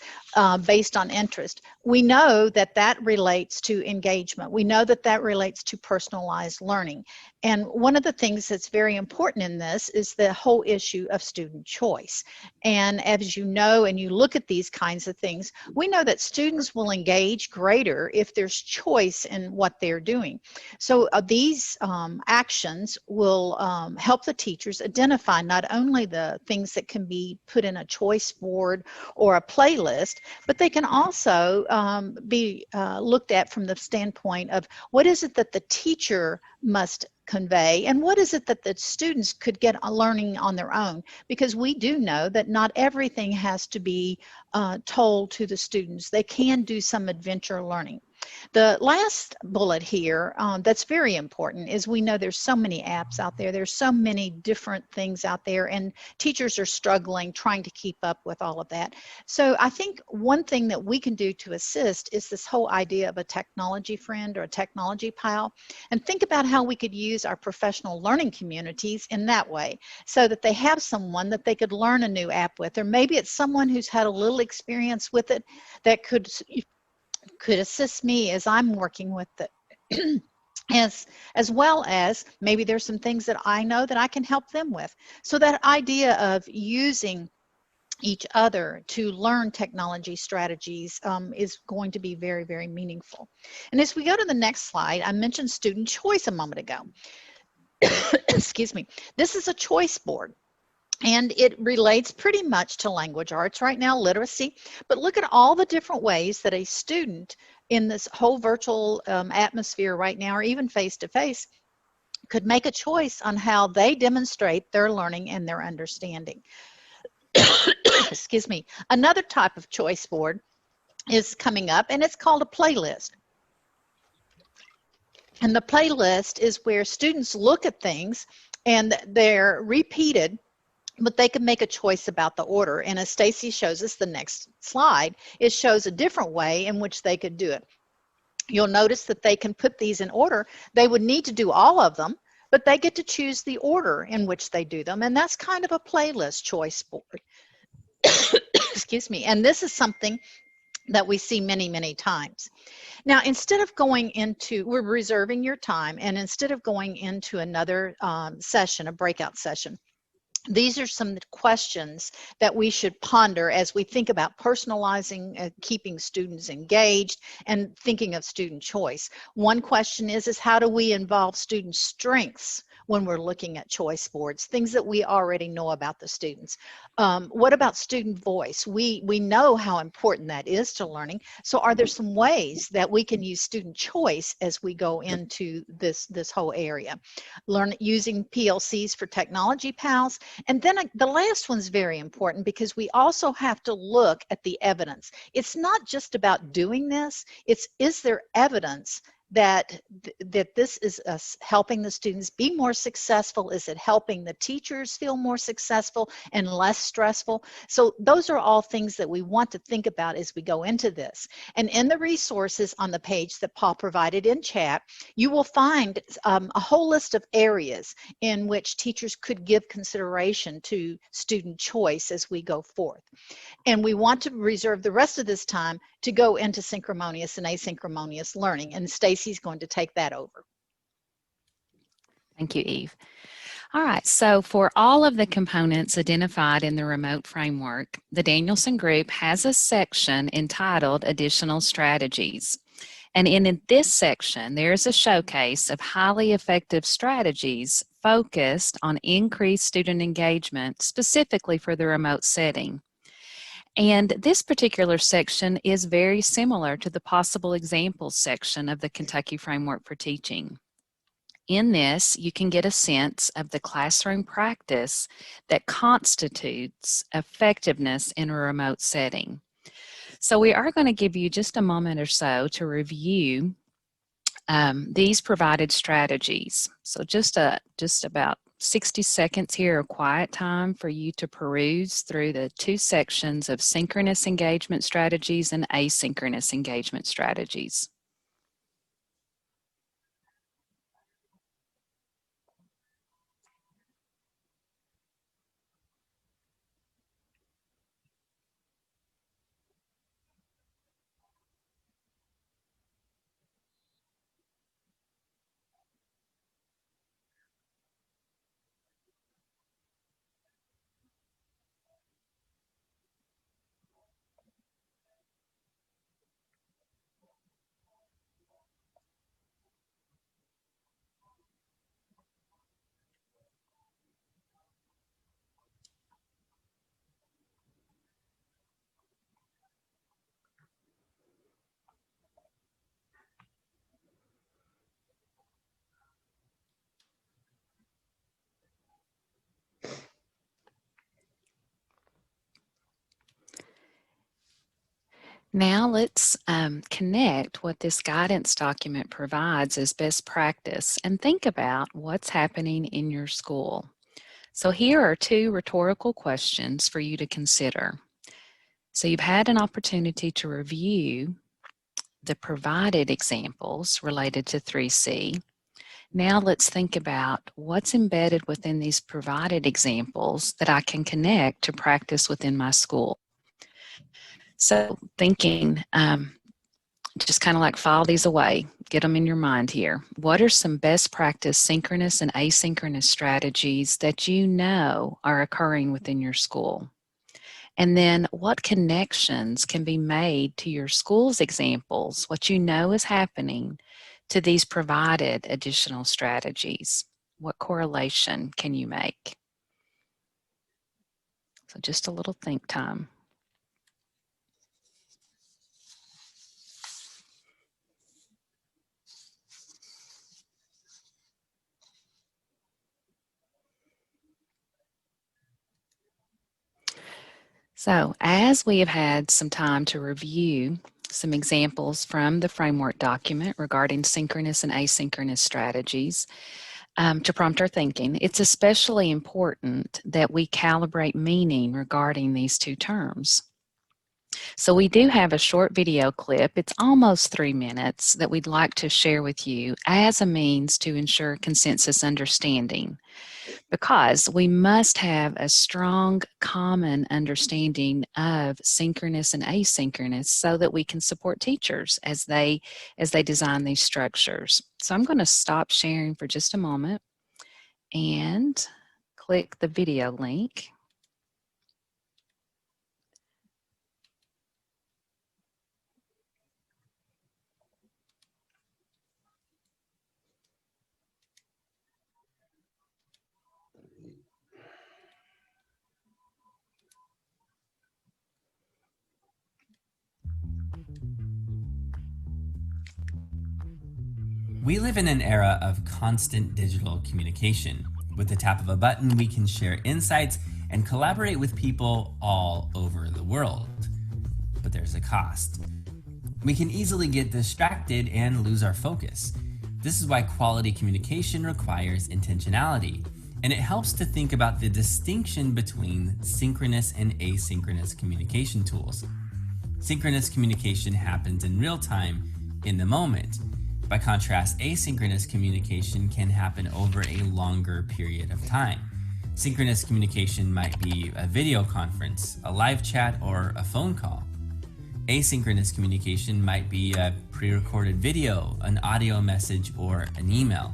based on interest, we know that that relates to engagement. We know that that relates to personalized learning. And one of the things that's very important in this is the whole issue of student choice. And as you know, and you look at these kinds of things, we know that students will engage greater if there's choice in what they're doing. So these actions will help the teachers identify not only the things that can be put in a choice board or a playlist, but they can also be looked at from the standpoint of what is it that the teacher must convey and what is it that the students could get learning on their own, because we do know that not everything has to be told to the students. They can do some adventure learning. The last bullet here that's very important is we know there's so many apps out there. There's so many different things out there, and teachers are struggling trying to keep up with all of that. So I think one thing that we can do to assist is this whole idea of a technology friend or a technology pal, and think about how we could use our professional learning communities in that way so that they have someone that they could learn a new app with, or maybe it's someone who's had a little experience with it that could assist me as I'm working with it. As well as maybe there's some things that I know that I can help them with. So that idea of using each other to learn technology strategies is going to be very, very meaningful. And as we go to the next slide, I mentioned student choice a moment ago. Excuse me. This is a choice board. And it relates pretty much to language arts right now, literacy. But look at all the different ways that a student in this whole virtual atmosphere right now, or even face-to-face, could make a choice on how they demonstrate their learning and their understanding. Excuse me. Another type of choice board is coming up, and it's called a playlist. And the playlist is where students look at things and they're repeated, but they can make a choice about the order. And as Stacy shows us the next slide, it shows a different way in which they could do it. You'll notice that they can put these in order. They would need to do all of them, but they get to choose the order in which they do them. And that's kind of a playlist choice board. Excuse me. And this is something that we see many, many times. Now, instead of going into, we're reserving your time, and instead of going into another session, a breakout session, these are some questions that we should ponder as we think about personalizing, keeping students engaged, and thinking of student choice. One question is how do we involve student strengths when we're looking at choice boards, things that we already know about the students? What about student voice? We know how important that is to learning. So are there some ways that we can use student choice as we go into this whole area? Learn using PLCs for technology pals. And then the last one's very important because we also have to look at the evidence. It's not just about doing this, it's is there evidence that this is us helping the students be more successful? Is it helping the teachers feel more successful and less stressful? So those are all things that we want to think about as we go into this. And in the resources on the page that Paul provided in chat, you will find a whole list of areas in which teachers could give consideration to student choice as we go forth. And we want to reserve the rest of this time to go into synchronous and asynchronous learning. And Stacy's going to take that over. Thank you, Eve. All right, so for all of the components identified in the remote framework, the Danielson Group has a section entitled Additional Strategies. And in this section, there's a showcase of highly effective strategies focused on increased student engagement, specifically for the remote setting. And this particular section is very similar to the possible examples section of the Kentucky Framework for Teaching. In this, you can get a sense of the classroom practice that constitutes effectiveness in a remote setting. So we are going to give you just a moment or so to review these provided strategies. So just about 60 seconds here of quiet time for you to peruse through the two sections of synchronous engagement strategies and asynchronous engagement strategies. Now let's connect what this guidance document provides as best practice and think about what's happening in your school. So here are two rhetorical questions for you to consider. So you've had an opportunity to review the provided examples related to 3C. Now let's think about what's embedded within these provided examples that I can connect to practice within my school. So thinking, just kind of like file these away, get them in your mind here. What are some best practice synchronous and asynchronous strategies that you know are occurring within your school? And then what connections can be made to your school's examples, what you know is happening, to these provided additional strategies? What correlation can you make? So just a little think time. So as we have had some time to review some examples from the framework document regarding synchronous and asynchronous strategies to prompt our thinking, it's especially important that we calibrate meaning regarding these two terms. So we do have a short video clip, it's almost 3 minutes, that we'd like to share with you as a means to ensure consensus understanding, because we must have a strong common understanding of synchronous and asynchronous so that we can support teachers as they design these structures. So I'm going to stop sharing for just a moment and click the video link. We live in an era of constant digital communication. With the tap of a button, we can share insights and collaborate with people all over the world. But there's a cost. We can easily get distracted and lose our focus. This is why quality communication requires intentionality, and it helps to think about the distinction between synchronous and asynchronous communication tools. Synchronous communication happens in real time, in the moment. By contrast, asynchronous communication can happen over a longer period of time. Synchronous communication might be a video conference, a live chat, or a phone call. Asynchronous communication might be a pre-recorded video, an audio message, or an email.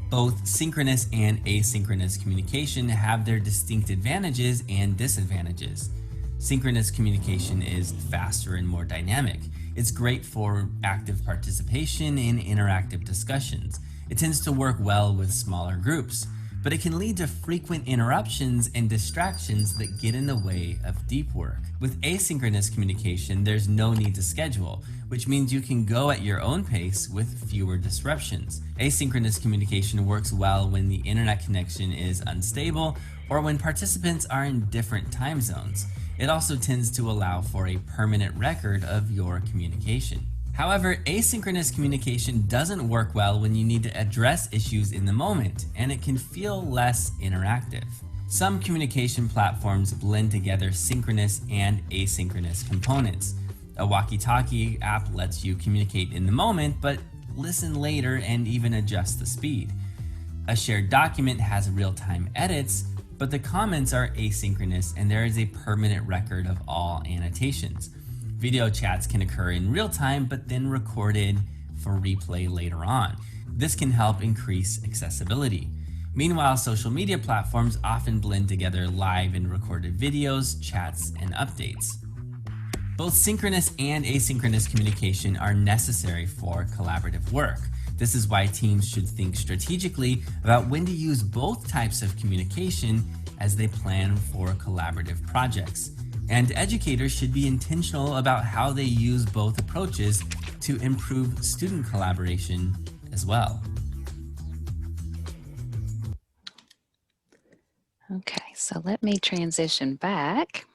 Both synchronous and asynchronous communication have their distinct advantages and disadvantages. Synchronous communication is faster and more dynamic. It's great for active participation in interactive discussions. It tends to work well with smaller groups, but it can lead to frequent interruptions and distractions that get in the way of deep work. With asynchronous communication, there's no need to schedule, which means you can go at your own pace with fewer disruptions. Asynchronous communication works well when the internet connection is unstable or when participants are in different time zones. It also tends to allow for a permanent record of your communication. However, asynchronous communication doesn't work well when you need to address issues in the moment, and it can feel less interactive. Some communication platforms blend together synchronous and asynchronous components. A walkie-talkie app lets you communicate in the moment, but listen later and even adjust the speed. A shared document has real-time edits, but the comments are asynchronous and there is a permanent record of all annotations. Video chats can occur in real time, but then recorded for replay later on. This can help increase accessibility. Meanwhile, social media platforms often blend together live and recorded videos, chats, and updates. Both synchronous and asynchronous communication are necessary for collaborative work. This is why teams should think strategically about when to use both types of communication as they plan for collaborative projects. And educators should be intentional about how they use both approaches to improve student collaboration as well. Okay, so let me transition back.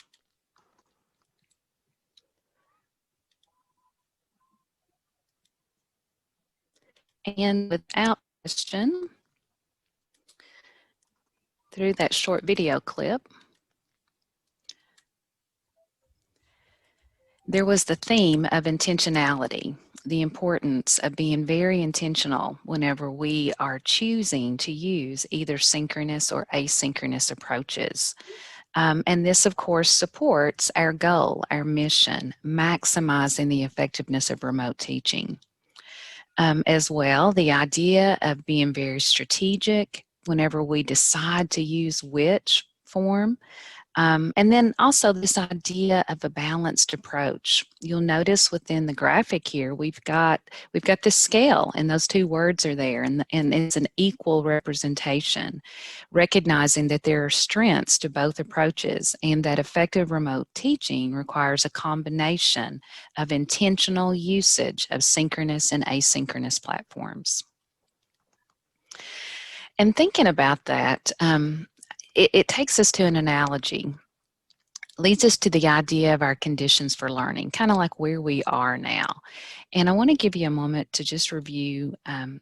And without question, through that short video clip, there was the theme of intentionality, the importance of being very intentional whenever we are choosing to use either synchronous or asynchronous approaches. And this, of course, supports our goal, our mission, maximizing the effectiveness of remote teaching. As well, the idea of being very strategic whenever we decide to use which form. And then also this idea of a balanced approach. You'll notice within the graphic here, we've got this scale, and those two words are there, and it's an equal representation, recognizing that there are strengths to both approaches and that effective remote teaching requires a combination of intentional usage of synchronous and asynchronous platforms. And thinking about that, it takes us to an analogy, leads us to the idea of our conditions for learning, kind of like where we are now. And I want to give you a moment to just review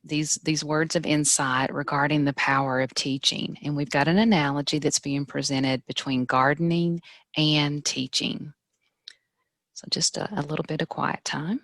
these words of insight regarding the power of teaching. And we've got an analogy that's being presented between gardening and teaching. So just a little bit of quiet time.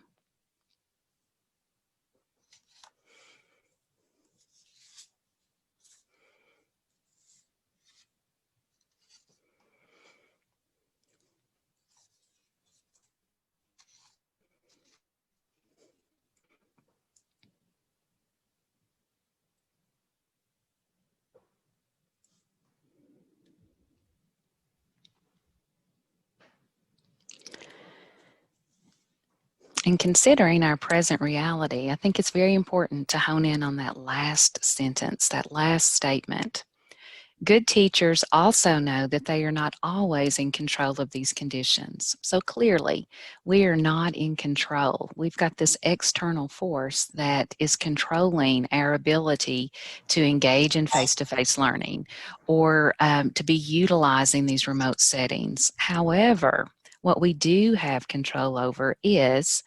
And considering our present reality, I think it's very important to hone in on that last sentence, that last statement. Good teachers also know that they are not always in control of these conditions. So clearly, we are not in control. We've got this external force that is controlling our ability to engage in face-to-face learning or to be utilizing these remote settings. However, what we do have control over is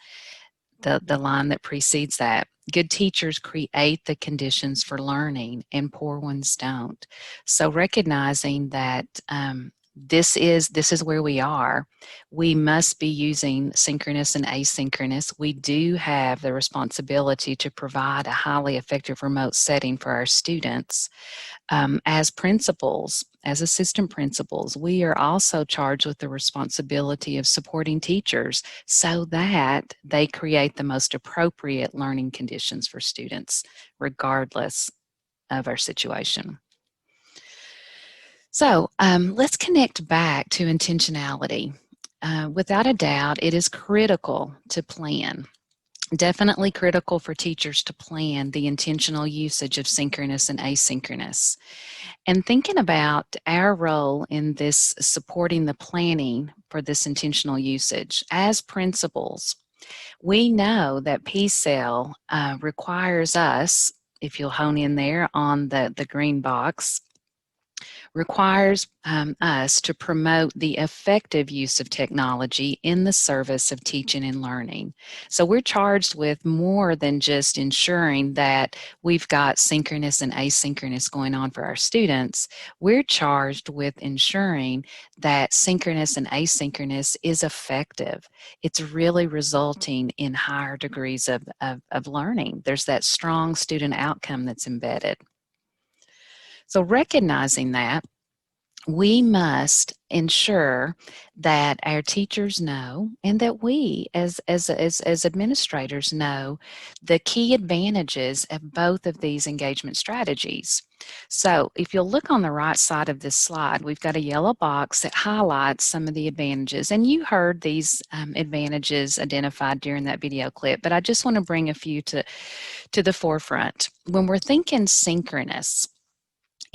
the line that precedes that. Good teachers create the conditions for learning and poor ones don't. So recognizing that this is where we are, we must be using synchronous and asynchronous. We do have the responsibility to provide a highly effective remote setting for our students. As principals, as assistant principals, we are also charged with the responsibility of supporting teachers so that they create the most appropriate learning conditions for students, regardless of our situation. So let's connect back to intentionality. Without a doubt, it is critical to plan. Definitely critical for teachers to plan the intentional usage of synchronous and asynchronous. And thinking about our role in this supporting the planning for this intentional usage, as principals, we know that PCEL requires us, if you'll hone in there on the green box, requires us to promote the effective use of technology in the service of teaching and learning. So we're charged with more than just ensuring that we've got synchronous and asynchronous going on for our students. We're charged with ensuring that synchronous and asynchronous is effective. It's really resulting in higher degrees of learning. There's that strong student outcome that's embedded. So recognizing that, we must ensure that our teachers know and that we as administrators know the key advantages of both of these engagement strategies. So if you'll look on the right side of this slide, we've got a yellow box that highlights some of the advantages, and you heard these advantages identified during that video clip, but I just want to bring a few to the forefront. When we're thinking synchronous,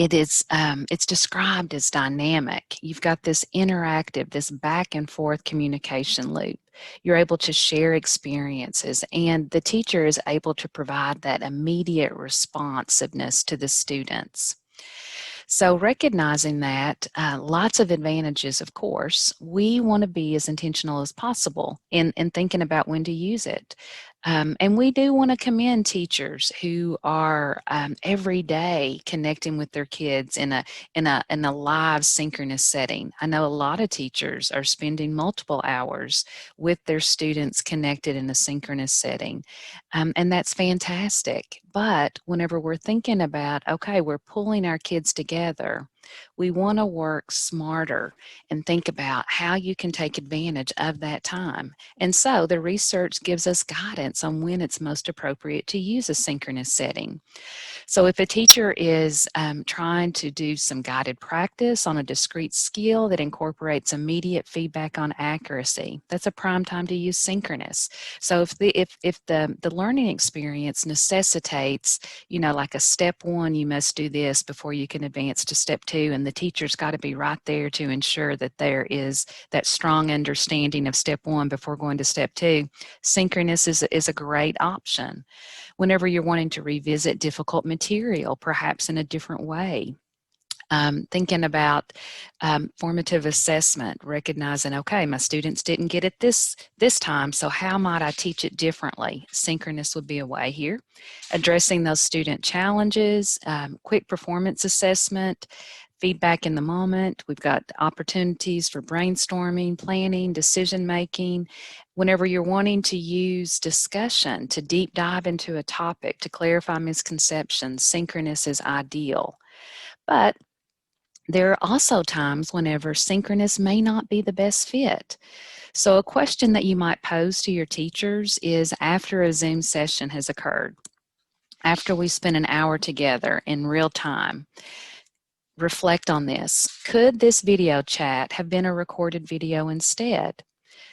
it's described as dynamic. You've got this interactive, this back and forth communication loop. You're able to share experiences, and the teacher is able to provide that immediate responsiveness to the students. So recognizing that, lots of advantages, of course, we want to be as intentional as possible in thinking about when to use it. And we do want to commend teachers who are every day connecting with their kids in a live synchronous setting. I know a lot of teachers are spending multiple hours with their students connected in a synchronous setting, and that's fantastic. But whenever we're thinking about, okay, we're pulling our kids together, we want to work smarter and think about how you can take advantage of that time. And so the research gives us guidance on when it's most appropriate to use a synchronous setting. So if a teacher is trying to do some guided practice on a discrete skill that incorporates immediate feedback on accuracy, that's a prime time to use synchronous. So if the learning experience necessitates, you know, like a step one, you must do this before you can advance to step two, and the teacher's got to be right there to ensure that there is that strong understanding of step one before going to step two, synchronous is a great option. Whenever you're wanting to revisit difficult material, perhaps in a different way. Thinking about formative assessment, recognizing, okay, my students didn't get it this time, so how might I teach it differently? Synchronous would be a way here. Addressing those student challenges, quick performance assessment, feedback in the moment. We've got opportunities for brainstorming, planning, decision making. Whenever you're wanting to use discussion to deep dive into a topic to clarify misconceptions, synchronous is ideal. But there are also times whenever synchronous may not be the best fit. So a question that you might pose to your teachers is, after a Zoom session has occurred, after we spend an hour together in real time, reflect on this. Could this video chat have been a recorded video instead?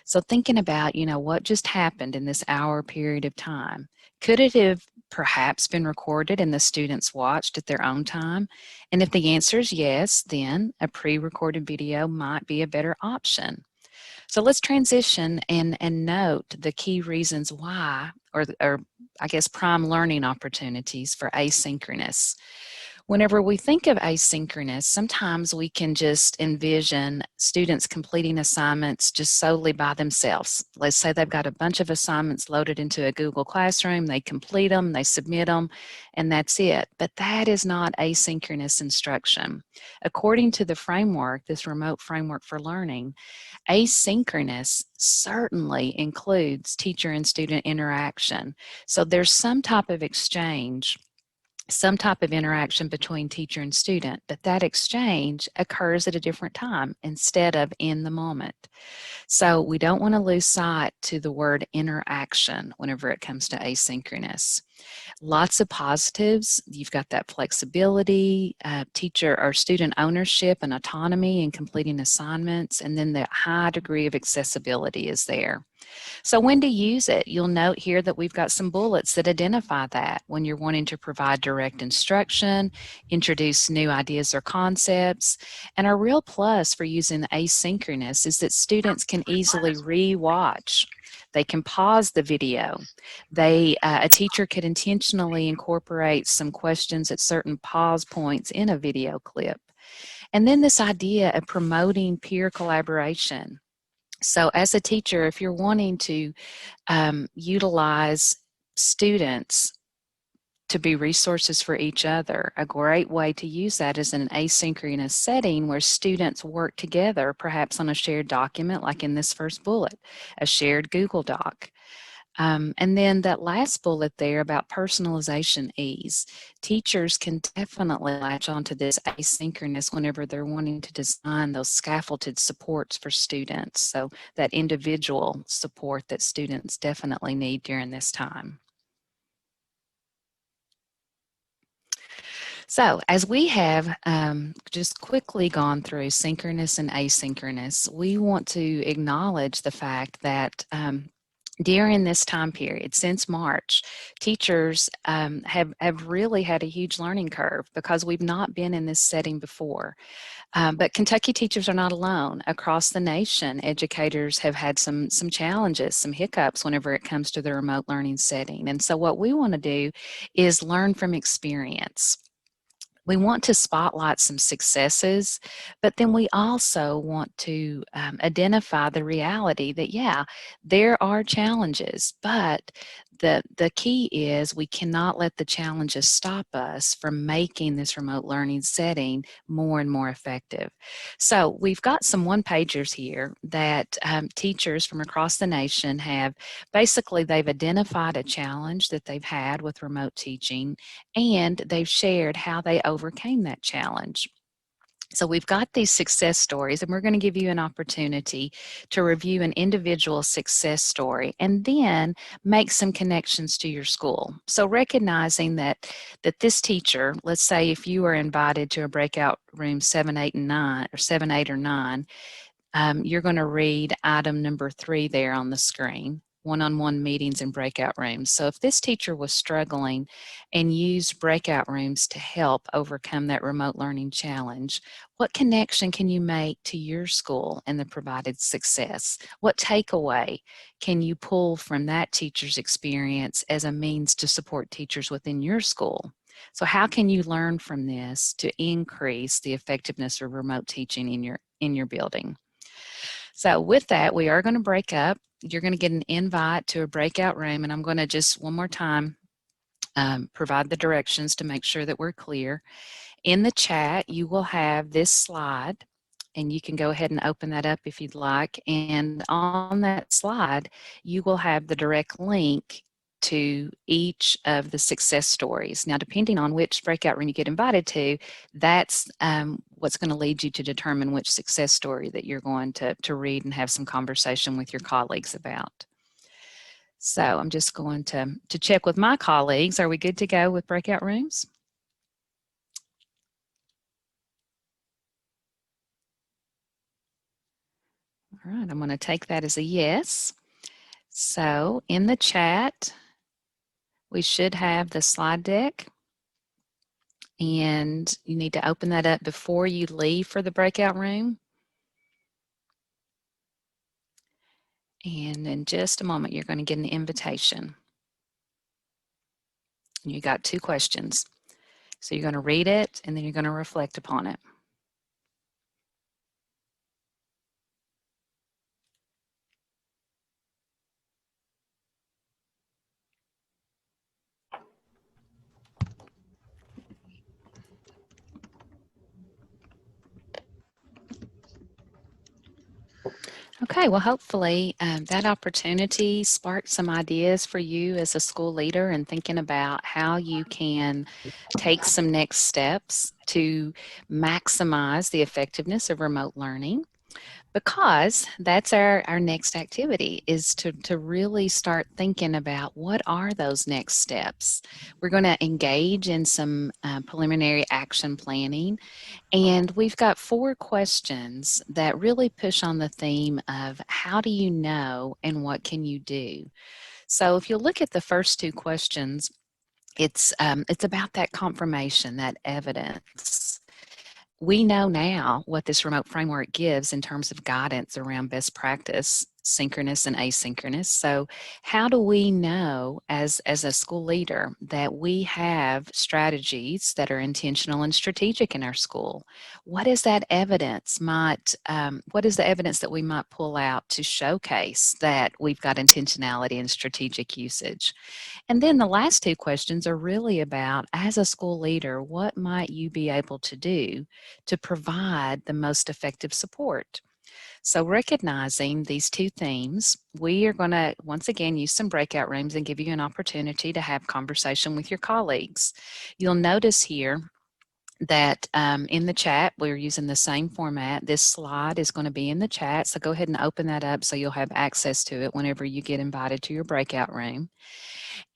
So thinking about, you know, what just happened in this hour period of time. Could it have perhaps been recorded and the students watched at their own time? And if the answer is yes, then a pre-recorded video might be a better option. So let's transition and note the key reasons why, or I guess prime learning opportunities for asynchronous. Whenever we think of asynchronous, sometimes we can just envision students completing assignments just solely by themselves. Let's say they've got a bunch of assignments loaded into a Google Classroom, they complete them, they submit them, and that's it. But that is not asynchronous instruction. According to the framework, this remote framework for learning, asynchronous certainly includes teacher and student interaction. So there's some type of exchange, some type of interaction between teacher and student, but that exchange occurs at a different time instead of in the moment. So we don't want to lose sight to the word interaction whenever it comes to asynchronous. Lots of positives. You've got that flexibility, teacher or student ownership and autonomy in completing assignments, and then the high degree of accessibility is there. So when to use it, you'll note here that we've got some bullets that identify that when you're wanting to provide direct instruction, introduce new ideas or concepts. And our real plus for using asynchronous is that students can easily re-watch. They can pause the video. A teacher could intentionally incorporate some questions at certain pause points in a video clip. And then this idea of promoting peer collaboration. So as a teacher, if you're wanting to utilize students to be resources for each other, a great way to use that is in an asynchronous setting where students work together, perhaps on a shared document, like in this first bullet, a shared Google Doc. And then that last bullet there about personalization ease. Teachers can definitely latch onto this asynchronous whenever they're wanting to design those scaffolded supports for students. So that individual support that students definitely need during this time. So as we have just quickly gone through synchronous and asynchronous, we want to acknowledge the fact that during this time period, since March, teachers have really had a huge learning curve because we've not been in this setting before. But Kentucky teachers are not alone. Across the nation, educators have had some challenges, some hiccups whenever it comes to the remote learning setting. And so what we want to do is learn from experience. We want to spotlight some successes, but then we also want to identify the reality that, yeah, there are challenges, but the key is we cannot let the challenges stop us from making this remote learning setting more and more effective. So we've got some one-pagers here that teachers from across the nation have. Basically, they've identified a challenge that they've had with remote teaching, and they've shared how they overcame that challenge. So we've got these success stories, and we're going to give you an opportunity to review an individual success story and then make some connections to your school. So recognizing that this teacher, let's say if you are invited to a breakout room 7, 8, and 9, or 7, 8, or 9, you're going to read item number 3 there on the screen. One-on-one meetings in breakout rooms. So if this teacher was struggling and used breakout rooms to help overcome that remote learning challenge, what connection can you make to your school and the provided success? What takeaway can you pull from that teacher's experience as a means to support teachers within your school? So how can you learn from this to increase the effectiveness of remote teaching in your building? So with that, we are going to break up. You're going to get an invite to a breakout room, and I'm going to just one more time provide the directions to make sure that we're clear. In the chat, you will have this slide, and you can go ahead and open that up if you'd like. And on that slide, you will have the direct link to each of the success stories. Now, depending on which breakout room you get invited to, that's what's going to lead you to determine which success story that you're going to read and have some conversation with your colleagues about. So I'm just going to check with my colleagues. Are we good to go with breakout rooms? All right, I'm going to take that as a yes. So in the chat, we should have the slide deck, and you need to open that up before you leave for the breakout room. And in just a moment, you're going to get an invitation. You got 2 questions. So you're going to read it, and then you're going to reflect upon it. Okay, well, hopefully that opportunity sparked some ideas for you as a school leader and thinking about how you can take some next steps to maximize the effectiveness of remote learning. Because that's our next activity, is to really start thinking about what are those next steps. We're going to engage in some preliminary action planning, and we've got 4 questions that really push on the theme of how do you know and what can you do. So if you look at the first 2 questions, it's about that confirmation, that evidence. We know now what this remote framework gives in terms of guidance around best practice synchronous and asynchronous. So how do we know as a school leader that we have strategies that are intentional and strategic in our school? What is that evidence what is the evidence that we might pull out to showcase that we've got intentionality and strategic usage? And then the last two questions are really about, as a school leader, what might you be able to do to provide the most effective support? So recognizing these two themes, we are going to once again use some breakout rooms and give you an opportunity to have conversation with your colleagues. You'll notice here that in the chat, we're using the same format. This slide is going to be in the chat, so go ahead and open that up so you'll have access to it whenever you get invited to your breakout room.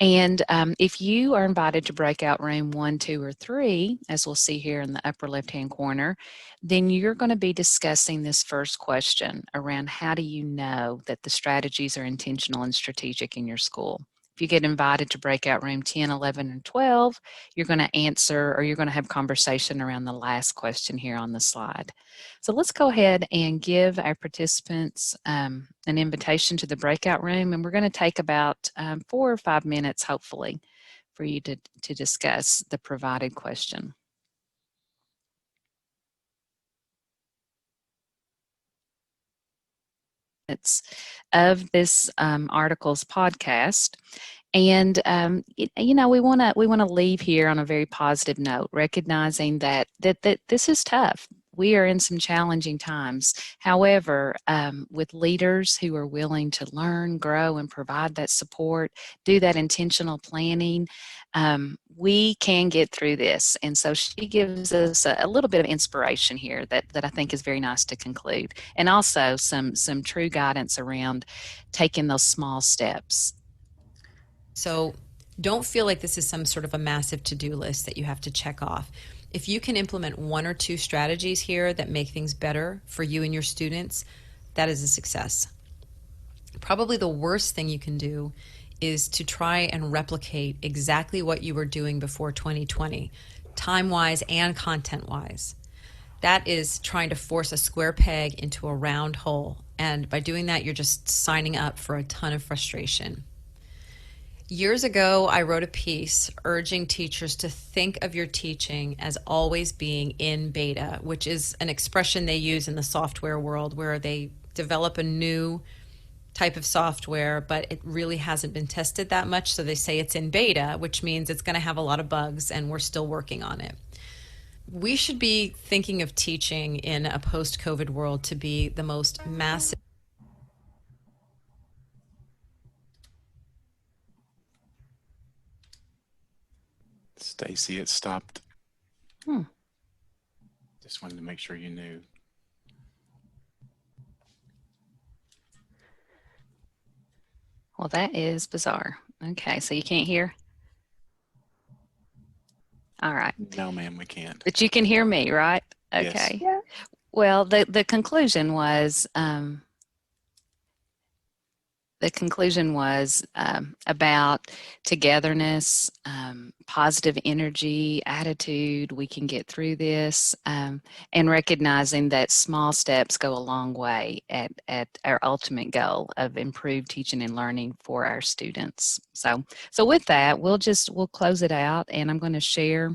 And if you are invited to breakout room 1, 2, or 3, as we'll see here in the upper left-hand corner, then you're going to be discussing this first question around how do you know that the strategies are intentional and strategic in your school. If you get invited to breakout room 10, 11, and 12, you're going to answer, or you're going to have conversation around the last question here on the slide. So let's go ahead and give our participants an invitation to the breakout room, and we're going to take about 4 or 5 minutes, hopefully, for you to discuss the provided question. It's of this article's podcast. And you know, we want to leave here on a very positive note, recognizing that this is tough. We are in some challenging times. However, with leaders who are willing to learn, grow, and provide that support, do that intentional planning, we can get through this. And so she gives us a little bit of inspiration here that I think is very nice to conclude, and also some true guidance around taking those small steps. So don't feel like this is some sort of a massive to-do list that you have to check off. If you can implement 1 or 2 strategies here that make things better for you and your students, that is a success. Probably the worst thing you can do is to try and replicate exactly what you were doing before 2020, time-wise and content-wise. That is trying to force a square peg into a round hole. And by doing that, you're just signing up for a ton of frustration. Years ago, I wrote a piece urging teachers to think of your teaching as always being in beta, which is an expression they use in the software world where they develop a new type of software, but it really hasn't been tested that much. So they say it's in beta, which means it's going to have a lot of bugs and we're still working on it. We should be thinking of teaching in a post-COVID world to be the most massive. Stacy, it stopped. Just wanted to make sure you knew. Well, that is bizarre. Okay, so you can't hear? All right. No, ma'am, we can't. But you can hear me, right? Okay. Yes. Yeah. Well, the conclusion was about togetherness, positive energy, attitude. We can get through this, and recognizing that small steps go a long way at our ultimate goal of improved teaching and learning for our students. So with that, we'll close it out, and I'm going to share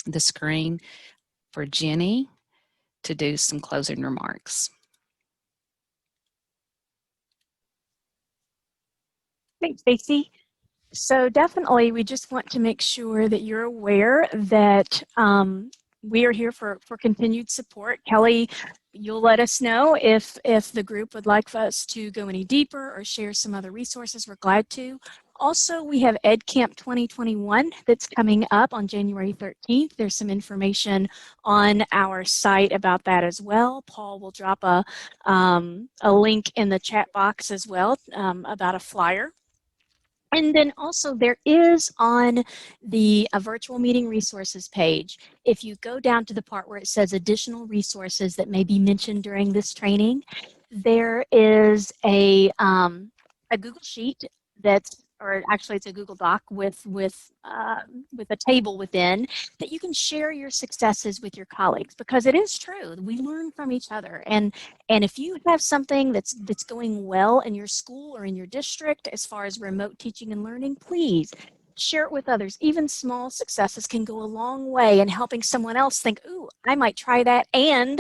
the screen for Jenny to do some closing remarks. Thanks, Stacy. So definitely, we just want to make sure that you're aware that we are here for continued support. Kelly, you'll let us know if the group would like for us to go any deeper or share some other resources. We're glad to. Also, we have EdCamp 2021 that's coming up on January 13th. There's some information on our site about that as well. Paul will drop a link in the chat box as well about a flyer. And then also there is on the virtual meeting resources page, if you go down to the part where it says additional resources that may be mentioned during this training, there is a Google Sheet that's or actually it's a Google Doc with a table within, that you can share your successes with your colleagues, because it is true, we learn from each other. And if you have something that's going well in your school or in your district as far as remote teaching and learning, please share it with others. Even small successes can go a long way in helping someone else think, ooh, I might try that, and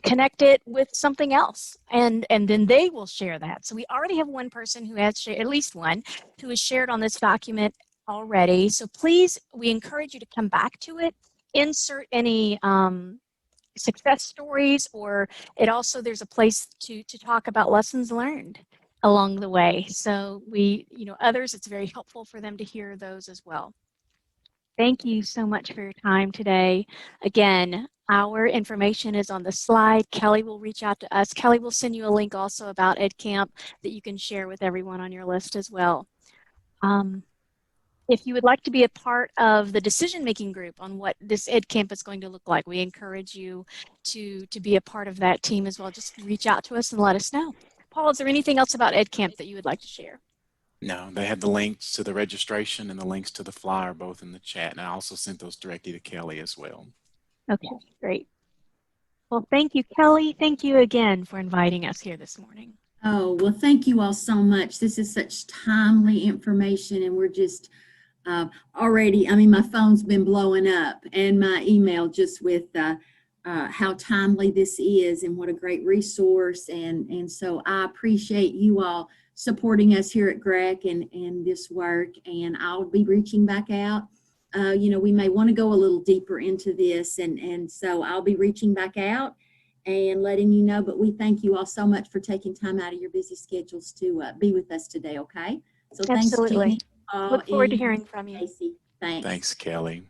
connect it with something else. And then they will share that. So we already have one person who has shared, at least one, who has shared on this document already. So please, we encourage you to come back to it, insert any success stories, or there's a place to talk about lessons learned along the way. So others, it's very helpful for them to hear those as well. Thank you so much for your time today. Again, our information is on the slide. Kelly will reach out to us. Kelly will send you a link also about EdCamp that you can share with everyone on your list as well. If you would like to be a part of the decision-making group on what this EdCamp is going to look like, we encourage you to be a part of that team as well. Just reach out to us and let us know. Paul, is there anything else about EdCamp that you would like to share? No, they have the links to the registration and the links to the flyer both in the chat, and I also sent those directly to Kelly as well. Okay, great. Well, thank you, Kelly. Thank you again for inviting us here this morning. Oh, well, thank you all so much. This is such timely information, and we're just already, my phone's been blowing up, and my email just with how timely this is and what a great resource. And so I appreciate you all supporting us here at GREC and this work, and I'll be reaching back out. We may want to go a little deeper into this, and so I'll be reaching back out and letting you know. But we thank you all so much for taking time out of your busy schedules to be with us today, okay? So Absolutely. Thanks, Jeannie. Look forward to hearing from you. Casey. Thanks. Thanks, Kelly.